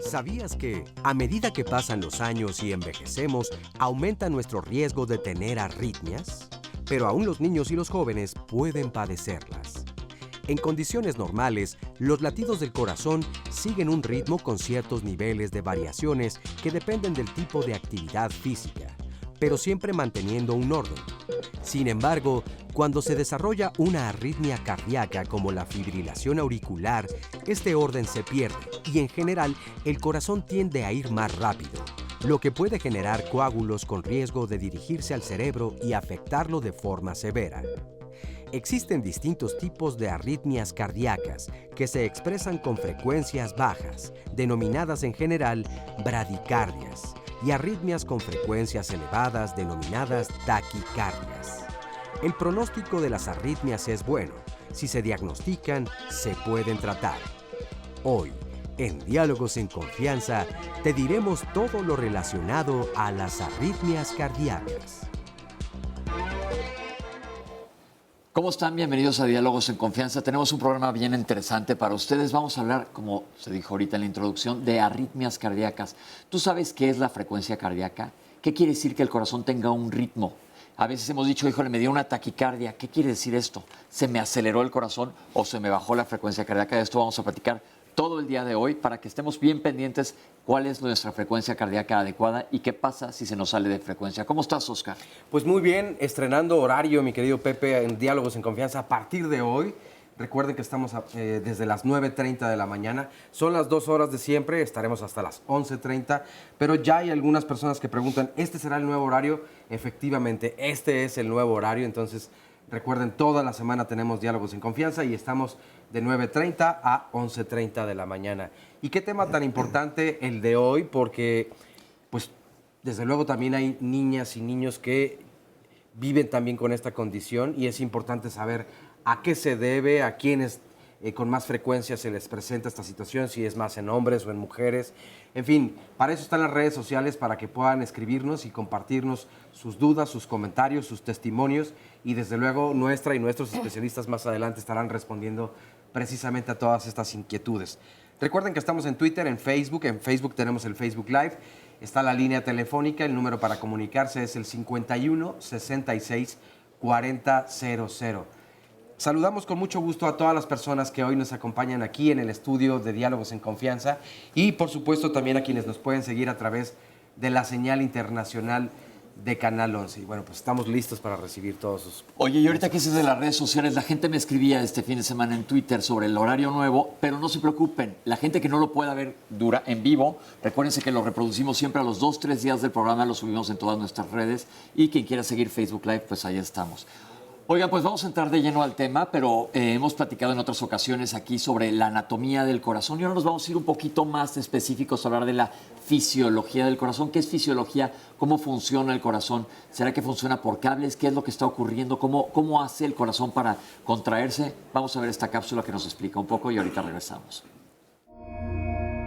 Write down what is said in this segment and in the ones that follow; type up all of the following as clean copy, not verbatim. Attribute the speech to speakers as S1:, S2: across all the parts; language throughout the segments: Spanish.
S1: ¿Sabías que, a medida que pasan los años y envejecemos, aumenta nuestro riesgo de tener arritmias? Pero aún los niños y los jóvenes pueden padecerlas. En condiciones normales, los latidos del corazón siguen un ritmo con ciertos niveles de variaciones que dependen del tipo de actividad física, pero siempre manteniendo un orden. Sin embargo, cuando se desarrolla una arritmia cardíaca como la fibrilación auricular, este orden se pierde y en general el corazón tiende a ir más rápido, lo que puede generar coágulos con riesgo de dirigirse al cerebro y afectarlo de forma severa. Existen distintos tipos de arritmias cardíacas que se expresan con frecuencias bajas, denominadas en general bradicardias, y arritmias con frecuencias elevadas, denominadas taquicardias. El pronóstico de las arritmias es bueno. Si se diagnostican, se pueden tratar. Hoy, en Diálogos en Confianza, te diremos todo lo relacionado a las arritmias cardíacas.
S2: ¿Cómo están? Bienvenidos a Diálogos en Confianza. Tenemos un programa bien interesante para ustedes. Vamos a hablar, como se dijo ahorita en la introducción, de arritmias cardíacas. ¿Tú sabes qué es la frecuencia cardíaca? ¿Qué quiere decir que el corazón tenga un ritmo? A veces hemos dicho, híjole, me dio una taquicardia. ¿Qué quiere decir esto? ¿Se me aceleró el corazón o se me bajó la frecuencia cardíaca? De esto vamos a platicar todo el día de hoy para que estemos bien pendientes cuál es nuestra frecuencia cardíaca adecuada y qué pasa si se nos sale de frecuencia. ¿Cómo estás, Oscar?
S3: Pues muy bien, estrenando horario, mi querido Pepe, en Diálogos en Confianza a partir de hoy. Recuerden que estamos desde las 9:30 de la mañana. Son las 2 horas de siempre, estaremos hasta las 11:30. Pero ya hay algunas personas que preguntan, ¿este será el nuevo horario? Efectivamente, este es el nuevo horario. Entonces, recuerden, toda la semana tenemos Diálogos en Confianza y estamos de 9:30 a 11:30 de la mañana. ¿Y qué tema tan importante el de hoy? Porque, pues, desde luego también hay niñas y niños que viven también con esta condición y es importante saber a qué se debe, a quiénes con más frecuencia se les presenta esta situación, si es más en hombres o en mujeres. En fin, para eso están las redes sociales, para que puedan escribirnos y compartirnos sus dudas, sus comentarios, sus testimonios y desde luego nuestra y nuestros especialistas más adelante estarán respondiendo precisamente a todas estas inquietudes. Recuerden que estamos en Twitter, en Facebook tenemos el Facebook Live, está la línea telefónica, el número para comunicarse es el 51 66 40 00. Saludamos con mucho gusto a todas las personas que hoy nos acompañan aquí en el estudio de Diálogos en Confianza y por supuesto también a quienes nos pueden seguir a través de la señal internacional de Canal 11. Y bueno, pues estamos listos para recibir todos sus...
S2: Oye, y ahorita que dices de las redes sociales, la gente me escribía este fin de semana en Twitter sobre el horario nuevo, pero no se preocupen, la gente que no lo pueda ver en vivo, recuérdense que lo reproducimos siempre a los 2-3 días del programa, lo subimos en todas nuestras redes y quien quiera seguir Facebook Live, pues ahí estamos. Oigan, pues vamos a entrar de lleno al tema, pero hemos platicado en otras ocasiones aquí sobre la anatomía del corazón y ahora nos vamos a ir un poquito más específicos a hablar de la fisiología del corazón. ¿Qué es fisiología? ¿Cómo funciona el corazón? ¿Será que funciona por cables? ¿Qué es lo que está ocurriendo? ¿Cómo hace el corazón para contraerse? Vamos a ver esta cápsula que nos explica un poco y ahorita regresamos.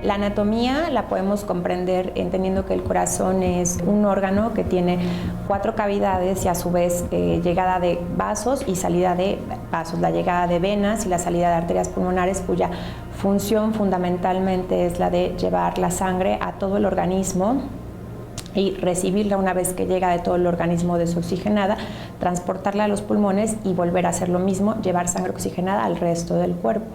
S4: La anatomía la podemos comprender entendiendo que el corazón es un órgano que tiene 4 cavidades y a su vez llegada de vasos y salida de vasos, la llegada de venas y la salida de arterias pulmonares cuya función fundamentalmente es la de llevar la sangre a todo el organismo y recibirla una vez que llega de todo el organismo desoxigenada, transportarla a los pulmones y volver a hacer lo mismo, llevar sangre oxigenada al resto del cuerpo.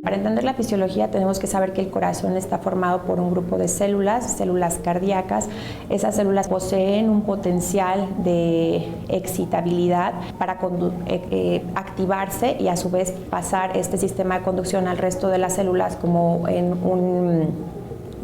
S4: Para entender la fisiología tenemos que saber que el corazón está formado por un grupo de células cardíacas. Esas células poseen un potencial de excitabilidad para activarse y a su vez pasar este sistema de conducción al resto de las células como en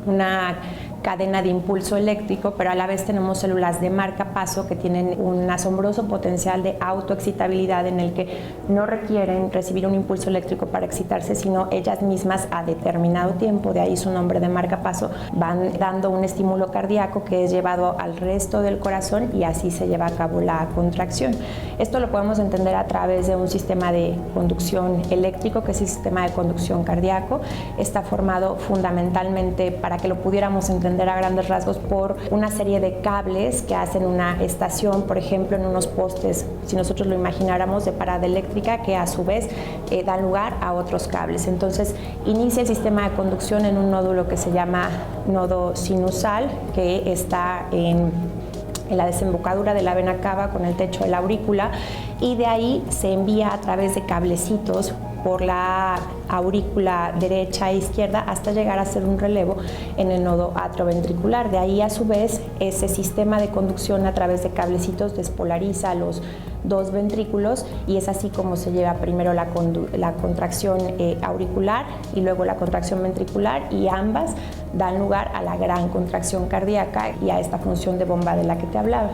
S4: una cadena de impulso eléctrico, pero a la vez tenemos células de marcapaso que tienen un asombroso potencial de autoexcitabilidad en el que no requieren recibir un impulso eléctrico para excitarse, sino ellas mismas a determinado tiempo, de ahí su nombre de marcapaso, van dando un estímulo cardíaco que es llevado al resto del corazón y así se lleva a cabo la contracción. Esto lo podemos entender a través de un sistema de conducción eléctrico, que es el sistema de conducción cardíaco. Está formado fundamentalmente, para que lo pudiéramos entender comprender a grandes rasgos por una serie de cables que hacen una estación, por ejemplo, en unos postes, si nosotros lo imagináramos, de parada eléctrica, que a su vez dan lugar a otros cables. Entonces, inicia el sistema de conducción en un nódulo que se llama nodo sinusal, que está en la desembocadura de la vena cava con el techo de la aurícula, y de ahí se envía a través de cablecitos por la aurícula derecha e izquierda hasta llegar a hacer un relevo en el nodo atrioventricular. De ahí, a su vez, ese sistema de conducción a través de cablecitos despolariza los dos ventrículos, y es así como se lleva primero la contracción auricular y luego la contracción ventricular, y ambas dan lugar a la gran contracción cardíaca y a esta función de bomba de la que te hablaba.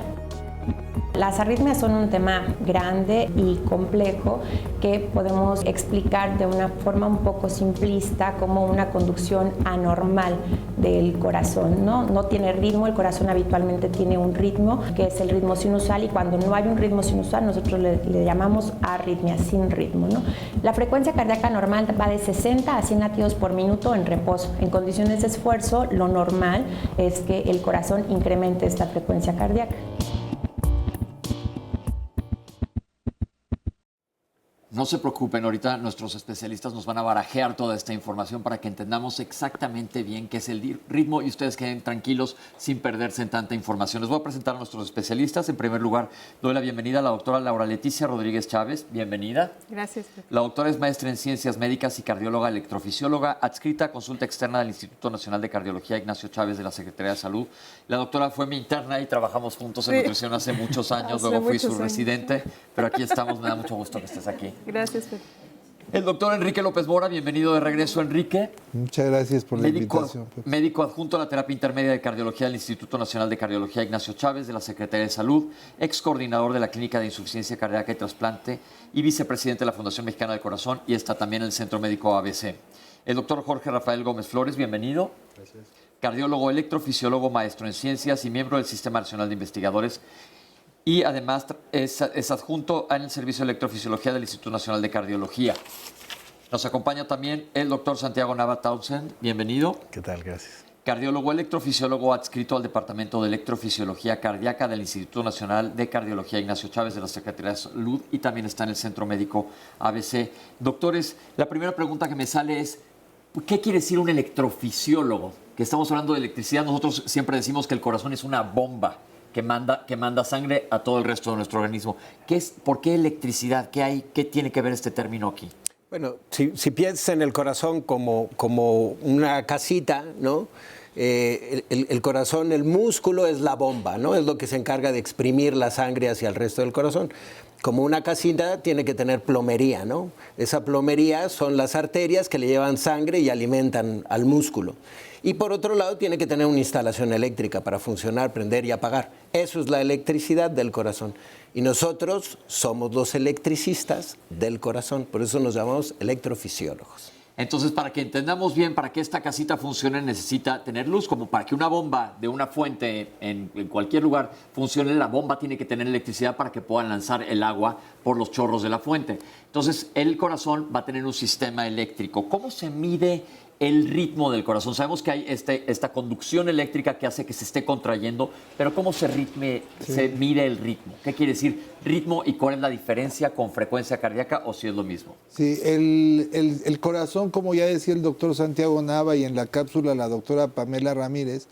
S4: Las arritmias son un tema grande y complejo que podemos explicar de una forma un poco simplista como una conducción anormal del corazón, ¿no? No tiene ritmo, el corazón habitualmente tiene un ritmo que es el ritmo sinusal, y cuando no hay un ritmo sinusal nosotros le llamamos arritmia sin ritmo, ¿no? La frecuencia cardíaca normal va de 60 a 100 latidos por minuto en reposo. En condiciones de esfuerzo, lo normal es que el corazón incremente esta frecuencia cardíaca.
S2: No se preocupen, ahorita nuestros especialistas nos van a barajear toda esta información para que entendamos exactamente bien qué es el ritmo y ustedes queden tranquilos sin perderse en tanta información. Les voy a presentar a nuestros especialistas. En primer lugar, doy la bienvenida a la doctora Laura Leticia Rodríguez Chávez. Bienvenida.
S5: Gracias.
S2: La doctora es maestra en Ciencias Médicas y cardióloga electrofisióloga, adscrita a consulta externa del Instituto Nacional de Cardiología Ignacio Chávez de la Secretaría de Salud. La doctora fue mi interna y trabajamos juntos en nutrición hace muchos años. Luego fui su residente, pero aquí estamos. Me da mucho gusto que estés aquí.
S5: Gracias, Pepe.
S2: El doctor Enrique López Mora, bienvenido de regreso, Enrique.
S6: Muchas gracias por la invitación, Pepe.
S2: Médico adjunto a la terapia intermedia de cardiología del Instituto Nacional de Cardiología Ignacio Chávez de la Secretaría de Salud, ex coordinador de la Clínica de Insuficiencia Cardíaca y Trasplante y vicepresidente de la Fundación Mexicana del Corazón, y está también en el Centro Médico ABC. El doctor Jorge Rafael Gómez Flores, bienvenido.
S6: Gracias.
S2: Cardiólogo, electrofisiólogo, maestro en ciencias y miembro del Sistema Nacional de Investigadores. Y además es adjunto en el Servicio de Electrofisiología del Instituto Nacional de Cardiología. Nos acompaña también el doctor Santiago Nava Townsend. Bienvenido.
S6: ¿Qué tal? Gracias.
S2: Cardiólogo, electrofisiólogo adscrito al Departamento de Electrofisiología Cardíaca del Instituto Nacional de Cardiología Ignacio Chávez de la Secretaría de Salud, y también está en el Centro Médico ABC. Doctores, la primera pregunta que me sale es, ¿qué quiere decir un electrofisiólogo? Que estamos hablando de electricidad. Nosotros siempre decimos que el corazón es una bomba que manda sangre a todo el resto de nuestro organismo. ¿Por qué electricidad? ¿Qué tiene que ver este término aquí?
S7: Bueno, si piensas en el corazón como una casita, ¿no? El corazón, el músculo es la bomba, ¿no? Es lo que se encarga de exprimir la sangre hacia el resto del corazón. Como una casita tiene que tener plomería, ¿no? Esa plomería son las arterias que le llevan sangre y alimentan al músculo. Y por otro lado tiene que tener una instalación eléctrica para funcionar, prender y apagar. Eso es la electricidad del corazón. Y nosotros somos los electricistas del corazón, por eso nos llamamos electrofisiólogos.
S2: Entonces, para que entendamos bien, para que esta casita funcione necesita tener luz, como para que una bomba de una fuente en cualquier lugar funcione, la bomba tiene que tener electricidad para que puedan lanzar el agua por los chorros de la fuente. Entonces, el corazón va a tener un sistema eléctrico. ¿Cómo se mide el ritmo del corazón? Sabemos que hay esta conducción eléctrica que hace que se esté contrayendo, pero ¿cómo se mide el ritmo? ¿Qué quiere decir ritmo y cuál es la diferencia con frecuencia cardíaca, o si es lo mismo?
S6: Sí, el corazón, como ya decía el doctor Santiago Nava y en la cápsula la doctora Pamela Ramírez,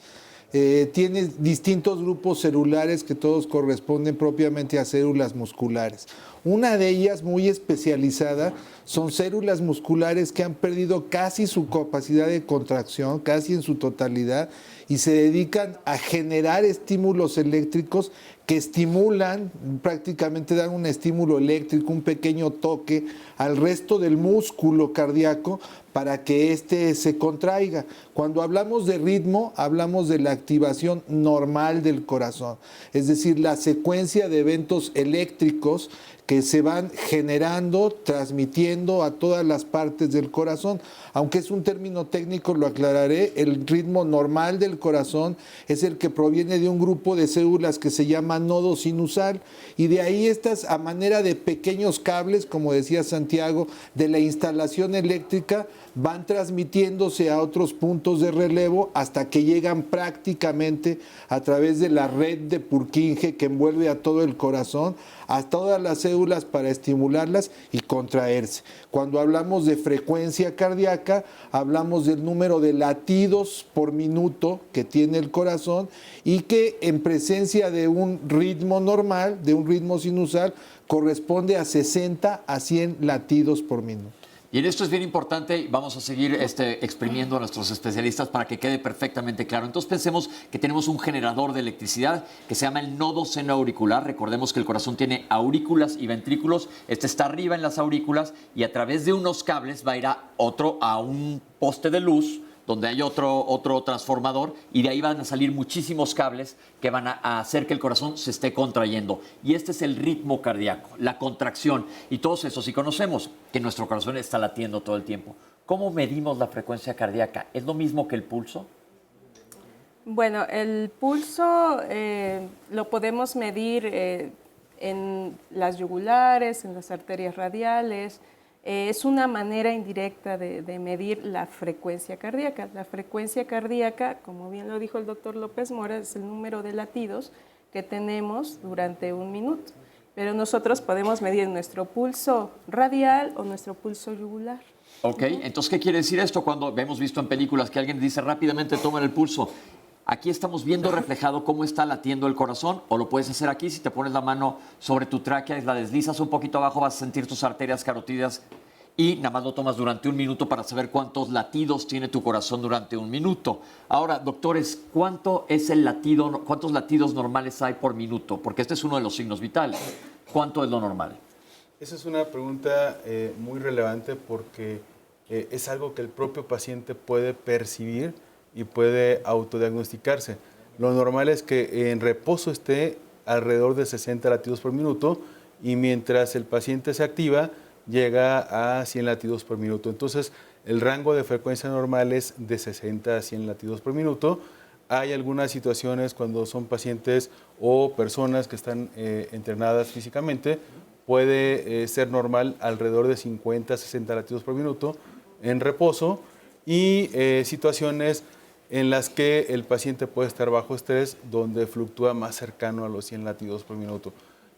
S6: tiene distintos grupos celulares que todos corresponden propiamente a células musculares. Una de ellas, muy especializada, son células musculares que han perdido casi su capacidad de contracción, casi en su totalidad, y se dedican a generar estímulos eléctricos que estimulan, prácticamente dan un estímulo eléctrico, un pequeño toque al resto del músculo cardíaco para que éste se contraiga. Cuando hablamos de ritmo, hablamos de la activación normal del corazón, es decir, la secuencia de eventos eléctricos que se van generando, transmitiendo a todas las partes del corazón. Aunque es un término técnico, lo aclararé, el ritmo normal del corazón es el que proviene de un grupo de células que se llama nodo sinusal, y de ahí estas, a manera de pequeños cables, como decía Santiago, de la instalación eléctrica, van transmitiéndose a otros puntos de relevo hasta que llegan prácticamente a través de la red de Purkinje que envuelve a todo el corazón, a todas las células para estimularlas y contraerse. Cuando hablamos de frecuencia cardíaca, hablamos del número de latidos por minuto que tiene el corazón, y que en presencia de un ritmo normal, de un ritmo sinusal, corresponde a 60 a 100 latidos por minuto.
S2: Y en esto es bien importante, y vamos a seguir exprimiendo a nuestros especialistas para que quede perfectamente claro. Entonces pensemos que tenemos un generador de electricidad que se llama el nodo senoauricular. Recordemos que el corazón tiene aurículas y ventrículos. Este está arriba en las aurículas y a través de unos cables va a ir a un poste de luz donde hay otro transformador, y de ahí van a salir muchísimos cables que van a hacer que el corazón se esté contrayendo. Y este es el ritmo cardíaco, la contracción. Y todos esos sí conocemos, que nuestro corazón está latiendo todo el tiempo. ¿Cómo medimos la frecuencia cardíaca? ¿Es lo mismo que el pulso?
S5: Bueno, el pulso lo podemos medir en las yugulares, en las arterias radiales. Es una manera indirecta de medir la frecuencia cardíaca. La frecuencia cardíaca, como bien lo dijo el doctor López Mora, es el número de latidos que tenemos durante un minuto. Pero nosotros podemos medir nuestro pulso radial o nuestro pulso yugular.
S2: Ok, entonces, ¿qué quiere decir esto? Cuando hemos visto en películas que alguien dice rápidamente toman el pulso, aquí estamos viendo reflejado cómo está latiendo el corazón, o lo puedes hacer aquí si te pones la mano sobre tu tráquea y la deslizas un poquito abajo, vas a sentir tus arterias carotídeas, y nada más lo tomas durante un minuto para saber cuántos latidos tiene tu corazón durante un minuto. Ahora, doctores, ¿cuántos latidos normales hay por minuto? Porque este es uno de los signos vitales. ¿Cuánto es lo normal?
S8: Esa es una pregunta muy relevante porque es algo que el propio paciente puede percibir y puede autodiagnosticarse. Lo normal es que en reposo esté alrededor de 60 latidos por minuto, y mientras el paciente se activa llega a 100 latidos por minuto. Entonces, el rango de frecuencia normal es de 60 a 100 latidos por minuto. Hay algunas situaciones cuando son pacientes o personas que están entrenadas físicamente, puede ser normal alrededor de 50 a 60 latidos por minuto en reposo, y situaciones en las que el paciente puede estar bajo estrés, donde fluctúa más cercano a los 100 latidos por minuto.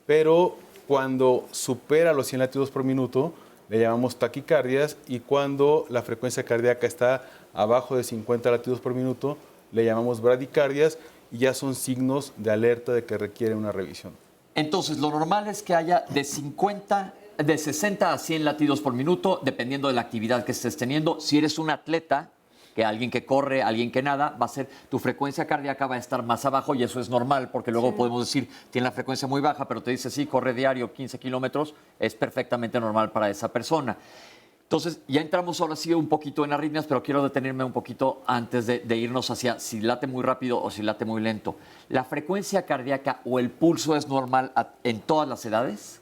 S8: Pero cuando supera los 100 latidos por minuto, le llamamos taquicardias, y cuando la frecuencia cardíaca está abajo de 50 latidos por minuto, le llamamos bradicardias, y ya son signos de alerta de que requiere una revisión.
S2: Entonces, lo normal es que haya de 60 a 100 latidos por minuto, dependiendo de la actividad que estés teniendo. Si eres un atleta, que alguien que corre, alguien que nada, tu frecuencia cardíaca va a estar más abajo, y eso es normal, porque luego podemos decir, tiene la frecuencia muy baja, pero te dice, sí, corre diario 15 kilómetros, es perfectamente normal para esa persona. Entonces, ya entramos ahora sí un poquito en arritmias, pero quiero detenerme un poquito antes de irnos hacia si late muy rápido o si late muy lento. ¿La frecuencia cardíaca o el pulso es normal en todas las edades?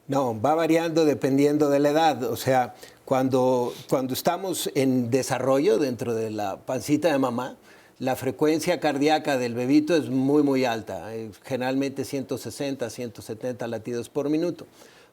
S7: No, va variando dependiendo de la edad. O sea, cuando estamos en desarrollo dentro de la pancita de mamá, la frecuencia cardíaca del bebito es muy, muy alta, generalmente 160, 170 latidos por minuto.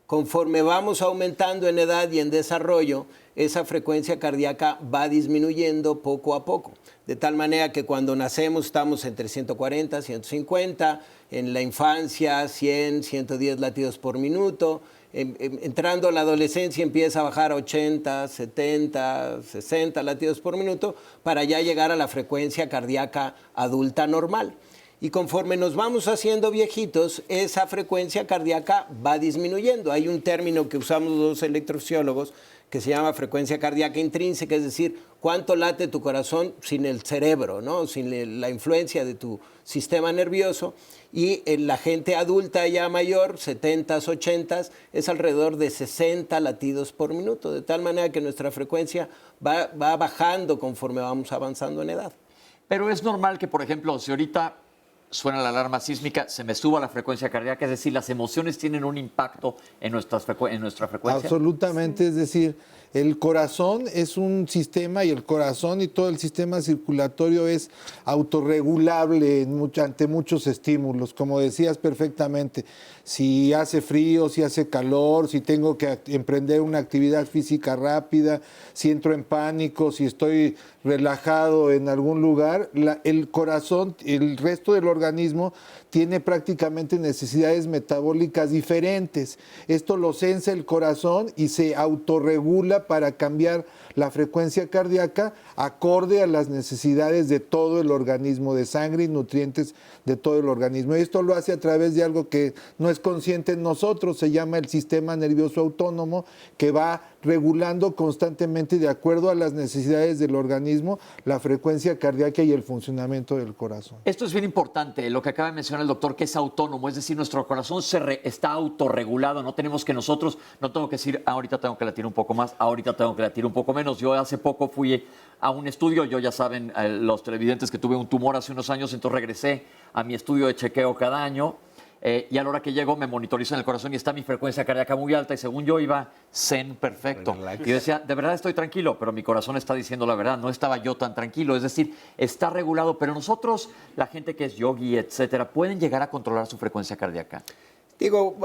S7: Conforme vamos aumentando en edad y en desarrollo, esa frecuencia cardíaca va disminuyendo poco a poco. De tal manera que cuando nacemos estamos entre 140, 150, en la infancia 100, 110 latidos por minuto. Entrando a la adolescencia empieza a bajar a 80, 70, 60 latidos por minuto para ya llegar a la frecuencia cardíaca adulta normal. Y conforme nos vamos haciendo viejitos, esa frecuencia cardíaca va disminuyendo. Hay un término que usamos los electrofisiólogos que se llama frecuencia cardíaca intrínseca, es decir, cuánto late tu corazón sin el cerebro, ¿no? Sin la influencia de tu sistema nervioso. Y en la gente adulta ya mayor, 70s, 80s, es alrededor de 60 latidos por minuto, de tal manera que nuestra frecuencia va bajando conforme vamos avanzando en edad.
S2: Pero es normal que, por ejemplo, si ahorita suena la alarma sísmica, se me suba la frecuencia cardíaca, es decir, las emociones tienen un impacto en nuestra frecuencia.
S6: Absolutamente, es decir, el corazón es un sistema y el corazón y todo el sistema circulatorio es autorregulable ante muchos estímulos, como decías perfectamente. Si hace frío, si hace calor, si tengo que emprender una actividad física rápida, si entro en pánico, si estoy relajado en algún lugar, el corazón, el resto del organismo tiene prácticamente necesidades metabólicas diferentes. Esto lo sensa el corazón y se autorregula para cambiar la frecuencia cardíaca acorde a las necesidades de todo el organismo, de sangre y nutrientes de todo el organismo. Y esto lo hace a través de algo que no es consciente en nosotros, se llama el sistema nervioso autónomo, que va regulando constantemente de acuerdo a las necesidades del organismo la frecuencia cardíaca y el funcionamiento del corazón.
S2: Esto es bien importante, lo que acaba de mencionar el doctor, que es autónomo, es decir, nuestro corazón está autorregulado, no tenemos que nosotros, no tengo que decir, ahorita tengo que latir un poco más, ahorita tengo que latir un poco menos. Yo hace poco fui a un estudio, yo ya saben, los televidentes, que tuve un tumor hace unos años, entonces regresé a mi estudio de chequeo cada año. Y a la hora que llego me monitorizan el corazón y está mi frecuencia cardíaca muy alta y según yo iba zen perfecto. Y yo decía, de verdad estoy tranquilo, pero mi corazón está diciendo la verdad, no estaba yo tan tranquilo, es decir, está regulado, pero nosotros, la gente que es yogi, etcétera, pueden llegar a controlar su frecuencia cardíaca.
S7: Digo,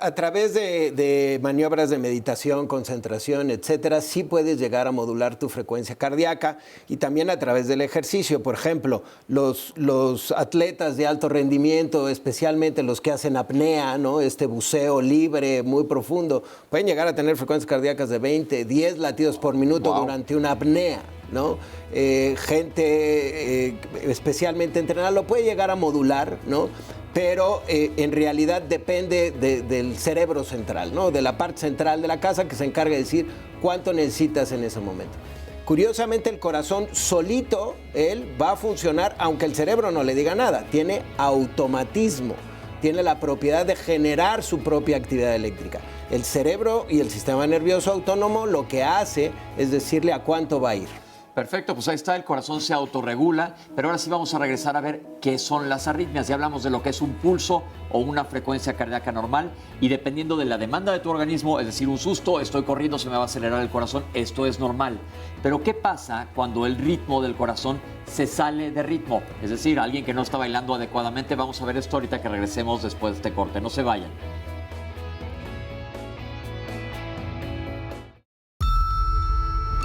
S7: a través de maniobras de meditación, concentración, etcétera, sí puedes llegar a modular tu frecuencia cardíaca y también a través del ejercicio. Por ejemplo, los atletas de alto rendimiento, especialmente los que hacen apnea, ¿no? Este buceo libre, muy profundo, pueden llegar a tener frecuencias cardíacas de 20, 10 latidos por minuto durante una apnea, ¿no? Gente especialmente entrenada lo puede llegar a modular, ¿no? Pero en realidad depende del cerebro central, ¿no? De la parte central de la casa que se encarga de decir cuánto necesitas en ese momento. Curiosamente, el corazón solito, él va a funcionar aunque el cerebro no le diga nada. Tiene automatismo, tiene la propiedad de generar su propia actividad eléctrica. El cerebro y el sistema nervioso autónomo lo que hace es decirle a cuánto va a ir.
S2: Perfecto, pues ahí está, el corazón se autorregula, pero ahora sí vamos a regresar a ver qué son las arritmias. Ya hablamos de lo que es un pulso o una frecuencia cardíaca normal y dependiendo de la demanda de tu organismo, es decir, un susto, estoy corriendo, se me va a acelerar el corazón, esto es normal. Pero ¿qué pasa cuando el ritmo del corazón se sale de ritmo? Es decir, alguien que no está bailando adecuadamente. Vamos a ver esto ahorita que regresemos después de este corte, no se vayan.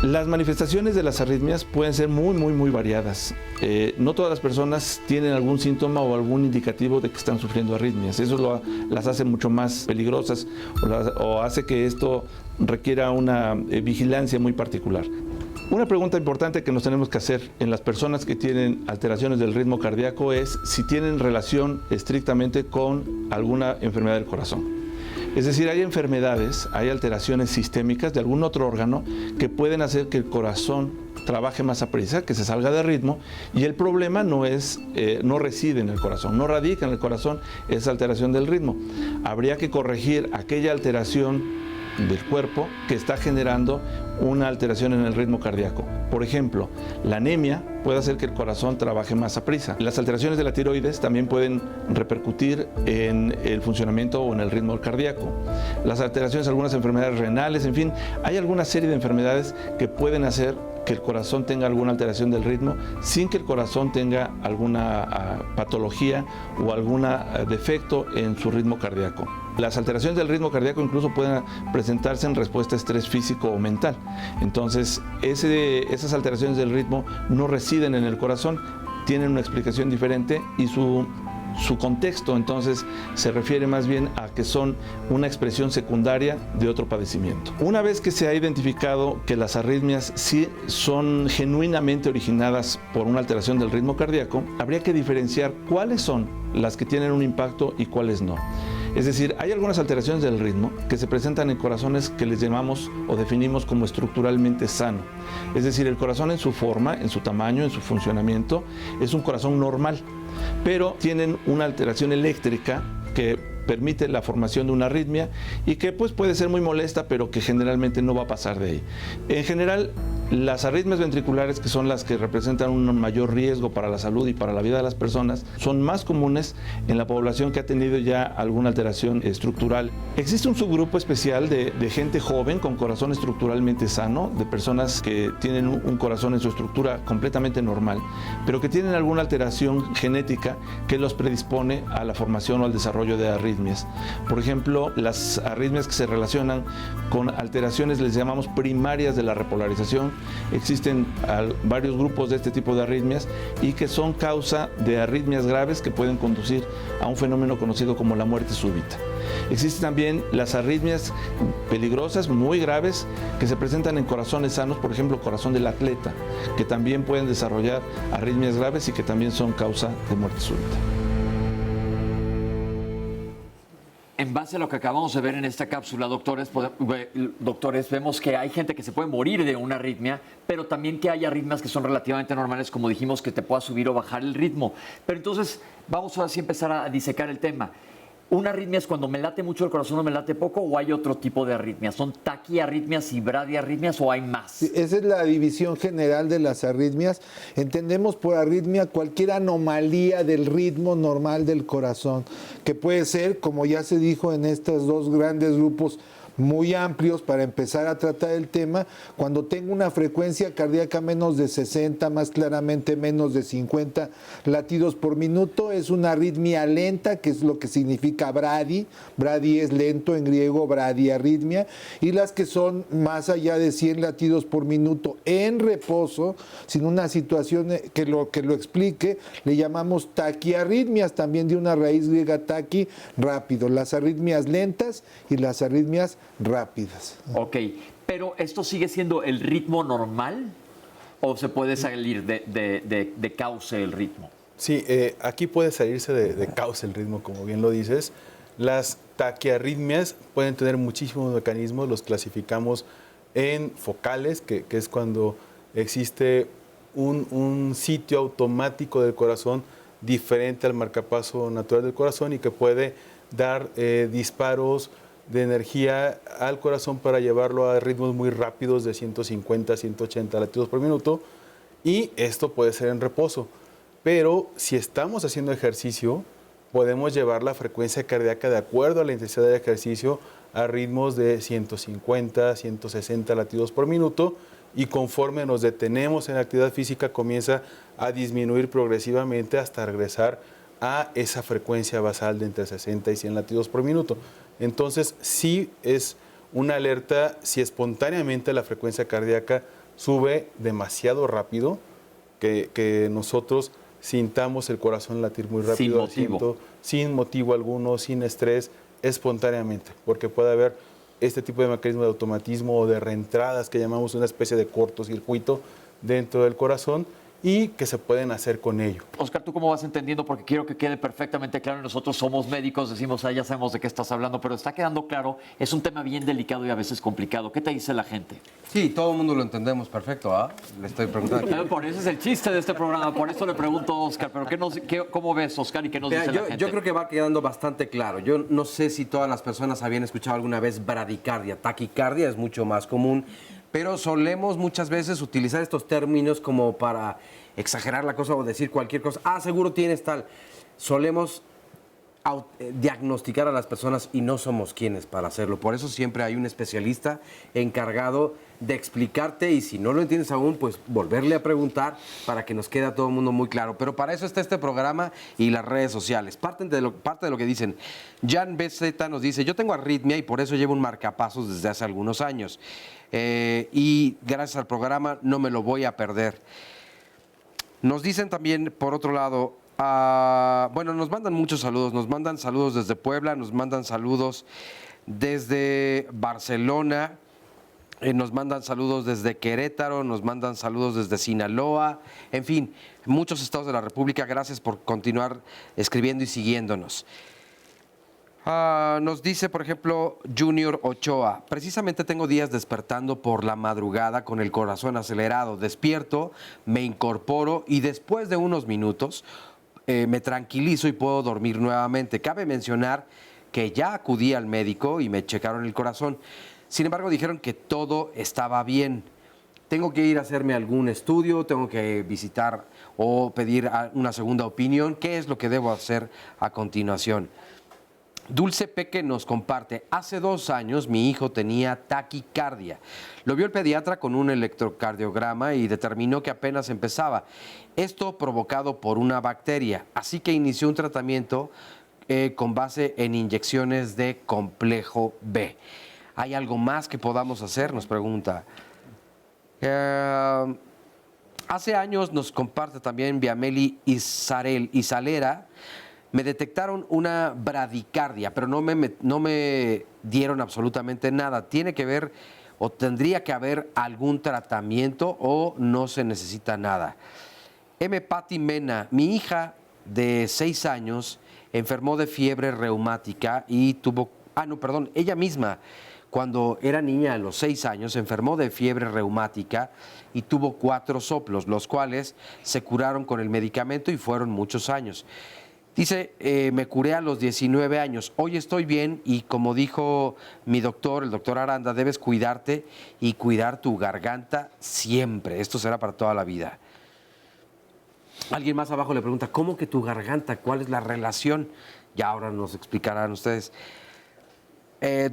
S9: Las manifestaciones de las arritmias pueden ser muy variadas. No todas las personas tienen algún síntoma o algún indicativo de que están sufriendo arritmias. Eso las hace mucho más peligrosas o hace que esto requiera una vigilancia muy particular. Una pregunta importante que nos tenemos que hacer en las personas que tienen alteraciones del ritmo cardíaco es si tienen relación estrictamente con alguna enfermedad del corazón. Es decir, hay enfermedades, hay alteraciones sistémicas de algún otro órgano que pueden hacer que el corazón trabaje más aprisa, que se salga de ritmo, y el problema no reside en el corazón, no radica en el corazón esa alteración del ritmo. Habría que corregir aquella alteración del cuerpo que está generando una alteración en el ritmo cardíaco. Por ejemplo, la anemia puede hacer que el corazón trabaje más aprisa. Las alteraciones de la tiroides también pueden repercutir en el funcionamiento o en el ritmo cardíaco. Las alteraciones de algunas enfermedades renales, en fin, hay alguna serie de enfermedades que pueden hacer que el corazón tenga alguna alteración del ritmo sin que el corazón tenga alguna patología o algún defecto en su ritmo cardíaco. Las alteraciones del ritmo cardíaco incluso pueden presentarse en respuesta a estrés físico o mental. Entonces, esas alteraciones del ritmo no residen en el corazón, tienen una explicación diferente y su contexto entonces se refiere más bien a que son una expresión secundaria de otro padecimiento. Una vez que se ha identificado que las arritmias sí son genuinamente originadas por una alteración del ritmo cardíaco, habría que diferenciar cuáles son las que tienen un impacto y cuáles no. Es decir, hay algunas alteraciones del ritmo que se presentan en corazones que les llamamos o definimos como estructuralmente sano. Es decir, el corazón en su forma, en su tamaño, en su funcionamiento, es un corazón normal, pero tienen una alteración eléctrica que permite la formación de una arritmia y que pues puede ser muy molesta, pero que generalmente no va a pasar de ahí. En general, Las arritmias ventriculares, que son las que representan un mayor riesgo para la salud y para la vida de las personas, son más comunes en la población que ha tenido ya alguna alteración estructural. Existe un subgrupo especial de gente joven con corazón estructuralmente sano, de personas que tienen un corazón en su estructura completamente normal, pero que tienen alguna alteración genética que los predispone a la formación o al desarrollo de arritmias. Por ejemplo, las arritmias que se relacionan con alteraciones les llamamos primarias de la repolarización. Existen varios grupos de este tipo de arritmias y que son causa de arritmias graves que pueden conducir a un fenómeno conocido como la muerte súbita. Existen también las arritmias peligrosas, muy graves, que se presentan en corazones sanos, por ejemplo, corazón del atleta, que también pueden desarrollar arritmias graves y que también son causa de muerte súbita.
S2: En base a lo que acabamos de ver en esta cápsula, doctores, vemos que hay gente que se puede morir de una arritmia, pero también que hay arritmias que son relativamente normales, como dijimos, que te pueda subir o bajar el ritmo. Pero entonces, vamos ahora sí a empezar a disecar el tema. ¿Una arritmia es cuando me late mucho el corazón o me late poco, o hay otro tipo de arritmias? ¿Son taquiarritmias y bradiarritmias o hay más?
S6: Sí, esa es la división general de las arritmias. Entendemos por arritmia cualquier anomalía del ritmo normal del corazón, que puede ser, como ya se dijo en estos dos grandes grupos muy amplios para empezar a tratar el tema, cuando tengo una frecuencia cardíaca menos de 60, más claramente menos de 50 latidos por minuto, es una arritmia lenta, que es lo que significa bradi. Bradi es lento en griego, bradiarritmia, y las que son más allá de 100 latidos por minuto en reposo, sin una situación que lo explique, le llamamos taquiarritmias, también de una raíz griega taqui, rápido. Las arritmias lentas y las arritmias rápidas.
S2: Ok, pero ¿esto sigue siendo el ritmo normal o se puede salir de cauce el ritmo?
S8: Sí, aquí puede salirse de cauce el ritmo, como bien lo dices. Las taquiarritmias pueden tener muchísimos mecanismos, los clasificamos en focales, que es cuando existe un sitio automático del corazón diferente al marcapaso natural del corazón y que puede dar disparos de energía al corazón para llevarlo a ritmos muy rápidos de 150, 180 latidos por minuto, y esto puede ser en reposo. Pero si estamos haciendo ejercicio, podemos llevar la frecuencia cardíaca de acuerdo a la intensidad del ejercicio a ritmos de 150, 160 latidos por minuto, y conforme nos detenemos en la actividad física comienza a disminuir progresivamente hasta regresar a esa frecuencia basal de entre 60 y 100 latidos por minuto. Entonces, sí es una alerta si espontáneamente la frecuencia cardíaca sube demasiado rápido, que nosotros sintamos el corazón latir muy rápido. Sin motivo alguno, sin estrés, espontáneamente, porque puede haber este tipo de mecanismo de automatismo o de reentradas que llamamos una especie de cortocircuito dentro del corazón, y que se pueden hacer con ello.
S2: Oscar, ¿tú cómo vas entendiendo? Porque quiero que quede perfectamente claro. Nosotros somos médicos, decimos, ya sabemos de qué estás hablando, pero está quedando claro. Es un tema bien delicado y a veces complicado. ¿Qué te dice la gente?
S3: Sí, todo el mundo lo entendemos perfecto, ¿ah? Le estoy preguntando.
S2: Por eso es el chiste de este programa, por eso le pregunto a Oscar. Pero ¿cómo ves, Oscar, y qué nos dice la gente?
S3: Yo creo que va quedando bastante claro. Yo no sé si todas las personas habían escuchado alguna vez bradicardia. Taquicardia es mucho más común, pero solemos muchas veces utilizar estos términos como para exagerar la cosa o decir cualquier cosa. Seguro tienes tal. Solemos diagnosticar a las personas y no somos quienes para hacerlo. Por eso siempre hay un especialista encargado de explicarte, y si no lo entiendes aún, pues volverle a preguntar para que nos quede a todo el mundo muy claro. Pero para eso está este programa y las redes sociales. Parte de lo que dicen. Jan BZ nos dice: yo tengo arritmia y por eso llevo un marcapasos desde hace algunos años. Y gracias al programa no me lo voy a perder. Nos dicen también, por otro lado, nos mandan muchos saludos. Nos mandan saludos desde Puebla, nos mandan saludos desde Barcelona, nos mandan saludos desde Querétaro, nos mandan saludos desde Sinaloa, en fin, muchos estados de la República. Gracias por continuar escribiendo y siguiéndonos. Nos dice, por ejemplo, Junior Ochoa: precisamente tengo días despertando por la madrugada con el corazón acelerado. Despierto, me incorporo y después de unos minutos me tranquilizo y puedo dormir nuevamente. Cabe mencionar que ya acudí al médico y me checaron el corazón. Sin embargo, dijeron que todo estaba bien. tengo que ir a hacerme algún estudio, tengo que visitar o pedir una segunda opinión. ¿Qué es lo que debo hacer a continuación? Dulce Peque nos comparte, hace 2 años mi hijo tenía taquicardia. Lo vio el pediatra con un electrocardiograma y determinó que apenas empezaba. Esto provocado por una bacteria, así que inició un tratamiento con base en inyecciones de complejo B. ¿Hay algo más que podamos hacer? Nos pregunta. Hace años nos comparte también Viameli Isalera. Me detectaron una bradicardia, pero no me dieron absolutamente nada. ¿Tiene que ver o tendría que haber algún tratamiento o no se necesita nada? Patti Mena, mi hija de 6 años enfermó de fiebre reumática y tuvo... ella misma, cuando era niña a los 6 años, enfermó de fiebre reumática y tuvo 4 soplos, los cuales se curaron con el medicamento y fueron muchos años. Dice, me curé a los 19 años, hoy estoy bien y como dijo mi doctor, el doctor Aranda, debes cuidarte y cuidar tu garganta siempre. Esto será para toda la vida. Alguien más abajo le pregunta, ¿cómo que tu garganta? ¿Cuál es la relación? Ya ahora nos explicarán ustedes.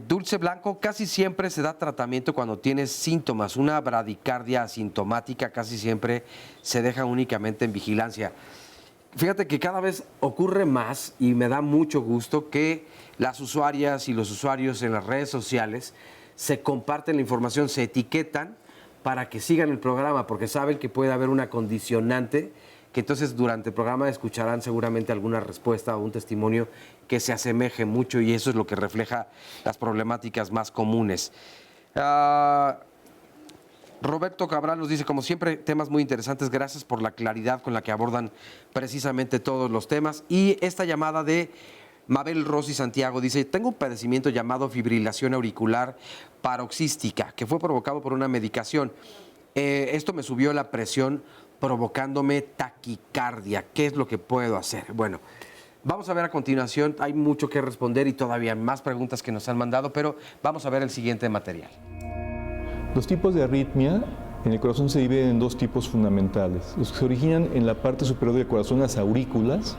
S3: Dulce Blanco, casi siempre se da tratamiento cuando tienes síntomas. Una bradicardia asintomática casi siempre se deja únicamente en vigilancia. Fíjate que cada vez ocurre más y me da mucho gusto que las usuarias y los usuarios en las redes sociales se comparten la información, se etiquetan para que sigan el programa, porque saben que puede haber una condicionante, que entonces durante el programa escucharán seguramente alguna respuesta o un testimonio que se asemeje mucho y eso es lo que refleja las problemáticas más comunes. Roberto Cabral nos dice, como siempre, temas muy interesantes. Gracias por la claridad con la que abordan precisamente todos los temas. Y esta llamada de Mabel Rossi Santiago dice, tengo un padecimiento llamado fibrilación auricular paroxística que fue provocado por una medicación. Esto me subió la presión provocándome taquicardia. ¿Qué es lo que puedo hacer? Bueno, vamos a ver a continuación. Hay mucho que responder y todavía más preguntas que nos han mandado, pero vamos a ver el siguiente material.
S9: Los tipos de arritmia en el corazón se dividen en 2 tipos fundamentales. Los que se originan en la parte superior del corazón, las aurículas,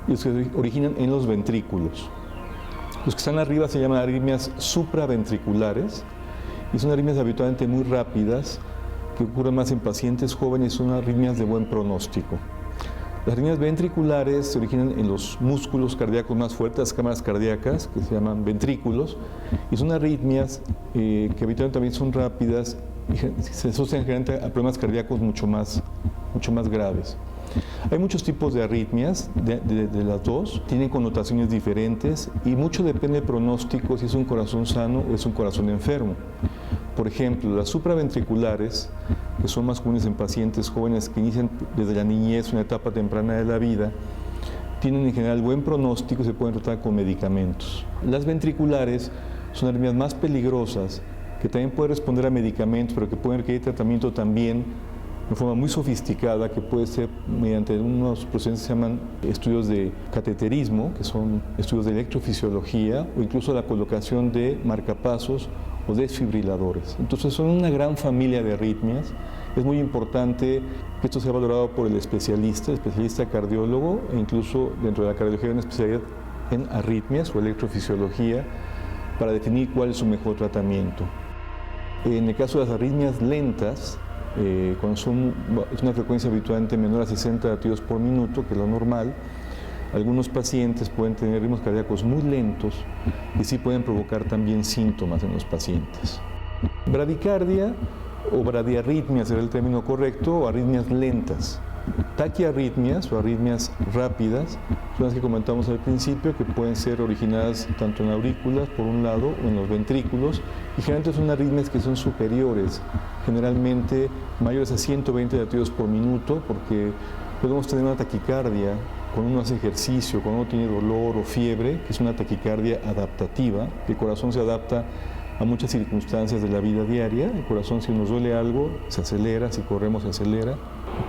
S9: y los que se originan en los ventrículos. Los que están arriba se llaman arritmias supraventriculares y son arritmias habitualmente muy rápidas que ocurren más en pacientes jóvenes, son arritmias de buen pronóstico. Las arritmias ventriculares se originan en los músculos cardíacos más fuertes, las cámaras cardíacas, que se llaman ventrículos, y son arritmias que habitualmente también son rápidas y se asocian generalmente a problemas cardíacos mucho más graves. Hay muchos tipos de arritmias, de las dos, tienen connotaciones diferentes y mucho depende del pronóstico, si es un corazón sano o es un corazón enfermo. Por ejemplo, las supraventriculares, que son más comunes en pacientes jóvenes que inician desde la niñez, una etapa temprana de la vida, tienen en general buen pronóstico y se pueden tratar con medicamentos. Las ventriculares son arritmias más peligrosas, que también pueden responder a medicamentos, pero que pueden requerir tratamiento también de forma muy sofisticada, que puede ser mediante unos procedimientos que se llaman estudios de cateterismo, que son estudios de electrofisiología, o incluso la colocación de marcapasos o desfibriladores. Entonces son una gran familia de arritmias. Es muy importante que esto sea valorado por el especialista cardiólogo, e incluso dentro de la cardiología una especialidad en arritmias o electrofisiología para definir cuál es su mejor tratamiento. En el caso de las arritmias lentas, cuando es una frecuencia habitualmente menor a 60 latidos por minuto, que es lo normal, algunos pacientes pueden tener ritmos cardíacos muy lentos y sí pueden provocar también síntomas en los pacientes. Bradicardia o bradiarritmia será el término correcto, o arritmias lentas. Taquiarritmias o arritmias rápidas son las que comentamos al principio, que pueden ser originadas tanto en aurículas por un lado o en los ventrículos, y generalmente son arritmias que son superiores, generalmente mayores a 120 latidos por minuto, porque podemos tener una taquicardia cuando uno hace ejercicio, cuando uno tiene dolor o fiebre, que es una taquicardia adaptativa. El corazón se adapta a muchas circunstancias de la vida diaria. El corazón, si nos duele algo, se acelera, si corremos se acelera.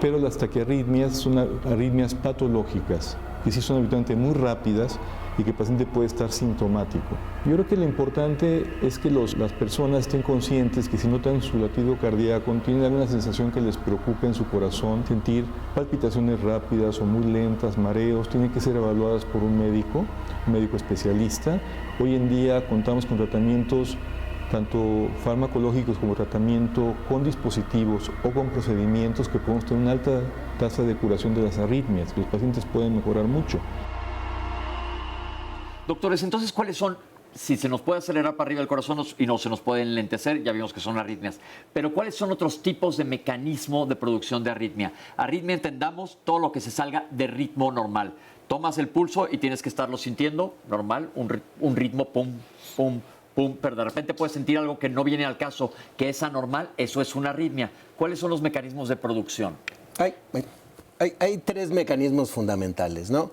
S9: Pero las taquiarritmias son arritmias patológicas, que sí son habitualmente muy rápidas
S10: y que el paciente puede estar sintomático. Yo creo que lo importante es que las personas estén conscientes que si notan su latido cardíaco, tienen alguna sensación que les preocupe en su corazón, sentir palpitaciones rápidas o muy lentas, mareos, tienen que ser evaluadas por un médico especialista. Hoy en día contamos con tratamientos tanto farmacológicos como tratamiento con dispositivos o con procedimientos que podemos tener una alta tasa de curación de las arritmias. Los pacientes pueden mejorar mucho.
S2: Doctores, entonces, ¿cuáles son, si se nos puede acelerar para arriba el corazón y no se nos puede enlentecer, ya vimos que son arritmias, pero cuáles son otros tipos de mecanismo de producción de arritmia? Arritmia, entendamos, todo lo que se salga de ritmo normal. Tomas el pulso y tienes que estarlo sintiendo normal, un ritmo pum, pum, pum, pero de repente puedes sentir algo que no viene al caso, que es anormal, eso es una arritmia. ¿Cuáles son los mecanismos de producción?
S7: Hay tres mecanismos fundamentales, ¿no?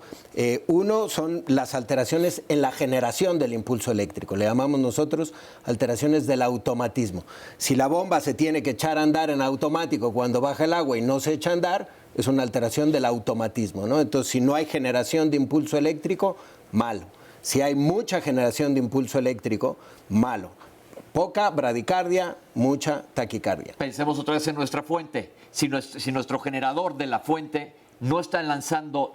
S7: Uno son las alteraciones en la generación del impulso eléctrico. Le llamamos nosotros alteraciones del automatismo. Si la bomba se tiene que echar a andar en automático cuando baja el agua y no se echa a andar, es una alteración del automatismo, ¿no? Entonces, si no hay generación de impulso eléctrico, malo. Si hay mucha generación de impulso eléctrico, malo. Poca bradicardia, mucha taquicardia.
S2: Pensemos otra vez en nuestra fuente. Si nuestro generador de la fuente no está lanzando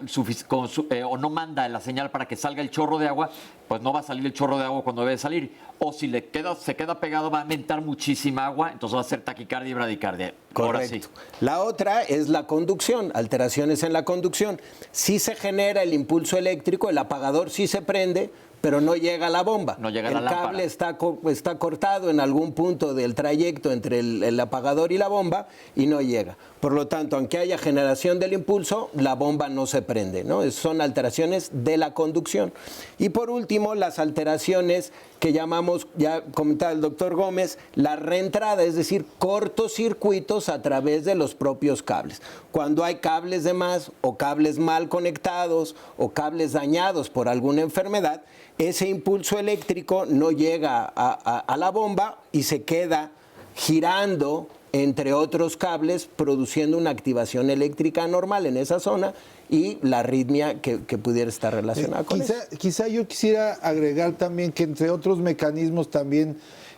S2: o no manda la señal para que salga el chorro de agua, pues no va a salir el chorro de agua cuando debe salir. O si se queda pegado, va a aumentar muchísima agua, entonces va a ser taquicardia y bradicardia.
S7: Correcto.
S2: Ahora sí.
S7: La otra es la conducción, alteraciones en la conducción. Si se genera el impulso eléctrico, el apagador sí se prende, pero no llega a la bomba.
S2: No llega a la lámpara.
S7: El cable está cortado en algún punto del trayecto entre el apagador y la bomba y no llega. Por lo tanto, aunque haya generación del impulso, la bomba no se prende, ¿no? Son alteraciones de la conducción. Y por último, las alteraciones que llamamos, ya comentaba el doctor Gómez, la reentrada, es decir, cortocircuitos a través de los propios cables. Cuando hay cables de más o cables mal conectados o cables dañados por alguna enfermedad, ese impulso eléctrico no llega a la bomba y se queda girando entre otros cables, produciendo una activación eléctrica normal en esa zona y la arritmia que pudiera estar relacionada con eso.
S6: Quizá yo quisiera agregar también que entre otros mecanismos también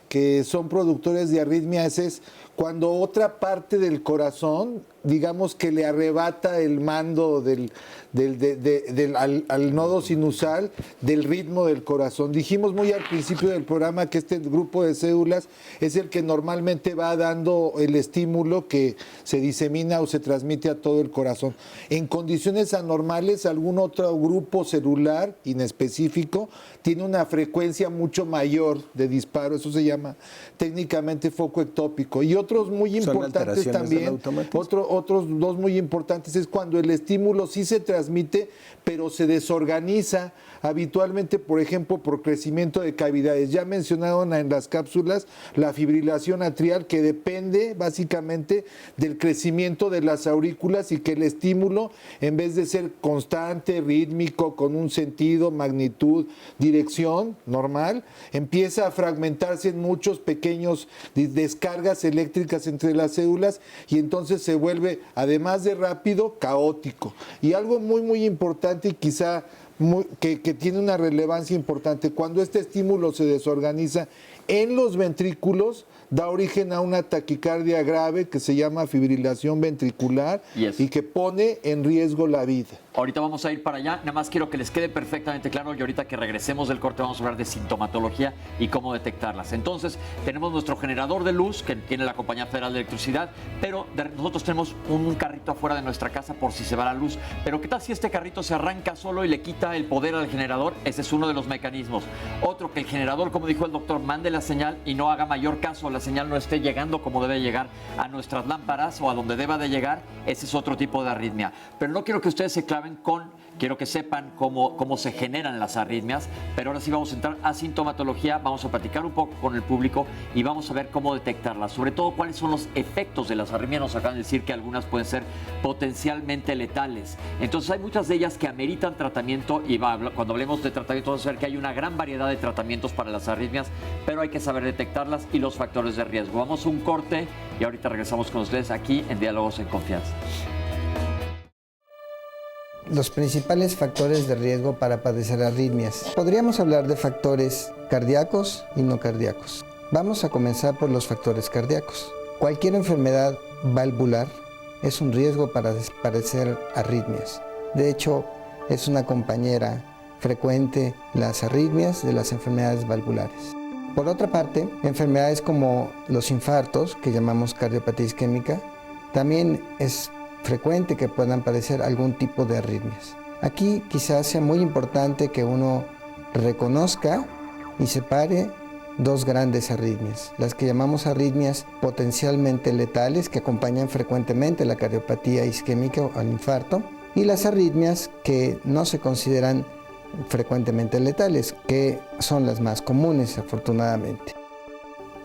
S6: que son productores de arritmias es cuando otra parte del corazón, digamos que le arrebata el mando al nodo sinusal del ritmo del corazón. Dijimos muy al principio del programa que este grupo de células es el que normalmente va dando el estímulo que se disemina o se transmite a todo el corazón. En condiciones anormales, algún otro grupo celular inespecífico tiene una frecuencia mucho mayor de disparo, eso se llama técnicamente foco ectópico. Y otros muy importantes también, otros dos muy importantes es cuando el estímulo sí se transmite, pero se desorganiza habitualmente, por ejemplo, por crecimiento de cavidades. Ya mencionaron en las cápsulas la fibrilación atrial, que depende básicamente del crecimiento de las aurículas y que el estímulo, en vez de ser constante, rítmico, con un sentido, magnitud, dirección normal, empieza a fragmentarse en muchos pequeños descargas eléctricas entre las células y entonces se vuelve, además de rápido, caótico. Y algo muy, muy importante y quizá que tiene una relevancia importante, cuando este estímulo se desorganiza en los ventrículos, da origen a una taquicardia grave que se llama fibrilación ventricular y que pone en riesgo la vida.
S2: Ahorita vamos a ir para allá, nada más quiero que les quede perfectamente claro y ahorita que regresemos del corte vamos a hablar de sintomatología y cómo detectarlas. Entonces, tenemos nuestro generador de luz que tiene la Compañía Federal de Electricidad, pero nosotros tenemos un carrito afuera de nuestra casa por si se va la luz. Pero ¿qué tal si este carrito se arranca solo y le quita el poder al generador? Ese es uno de los mecanismos. Otro, que el generador, como dijo el doctor, mande la señal y no haga mayor caso, la señal no esté llegando como debe llegar a nuestras lámparas o a donde deba de llegar. Ese es otro tipo de arritmia. Pero no quiero que ustedes se claven quiero que sepan cómo se generan las arritmias, pero ahora sí vamos a entrar a sintomatología, vamos a platicar un poco con el público y vamos a ver cómo detectarlas, sobre todo cuáles son los efectos de las arritmias. Nos acaban de decir que algunas pueden ser potencialmente letales, entonces hay muchas de ellas que ameritan tratamiento y cuando hablemos de tratamiento vamos a ver que hay una gran variedad de tratamientos para las arritmias, pero hay que saber detectarlas y los factores de riesgo. Vamos a un corte y ahorita regresamos con ustedes aquí en Diálogos en Confianza.
S11: los principales factores de riesgo para padecer arritmias. Podríamos hablar de factores cardíacos y no cardíacos. Vamos a comenzar por los factores cardíacos. Cualquier enfermedad valvular es un riesgo para padecer arritmias. De hecho, es una compañera frecuente las arritmias de las enfermedades valvulares. Por otra parte, enfermedades como los infartos, que llamamos cardiopatía isquémica, también es frecuente que puedan padecer algún tipo de arritmias. Aquí quizás sea muy importante que uno reconozca y separe dos grandes arritmias, las que llamamos arritmias potencialmente letales, que acompañan frecuentemente la cardiopatía isquémica o el infarto, y las arritmias que no se consideran frecuentemente letales, que son las más comunes, afortunadamente.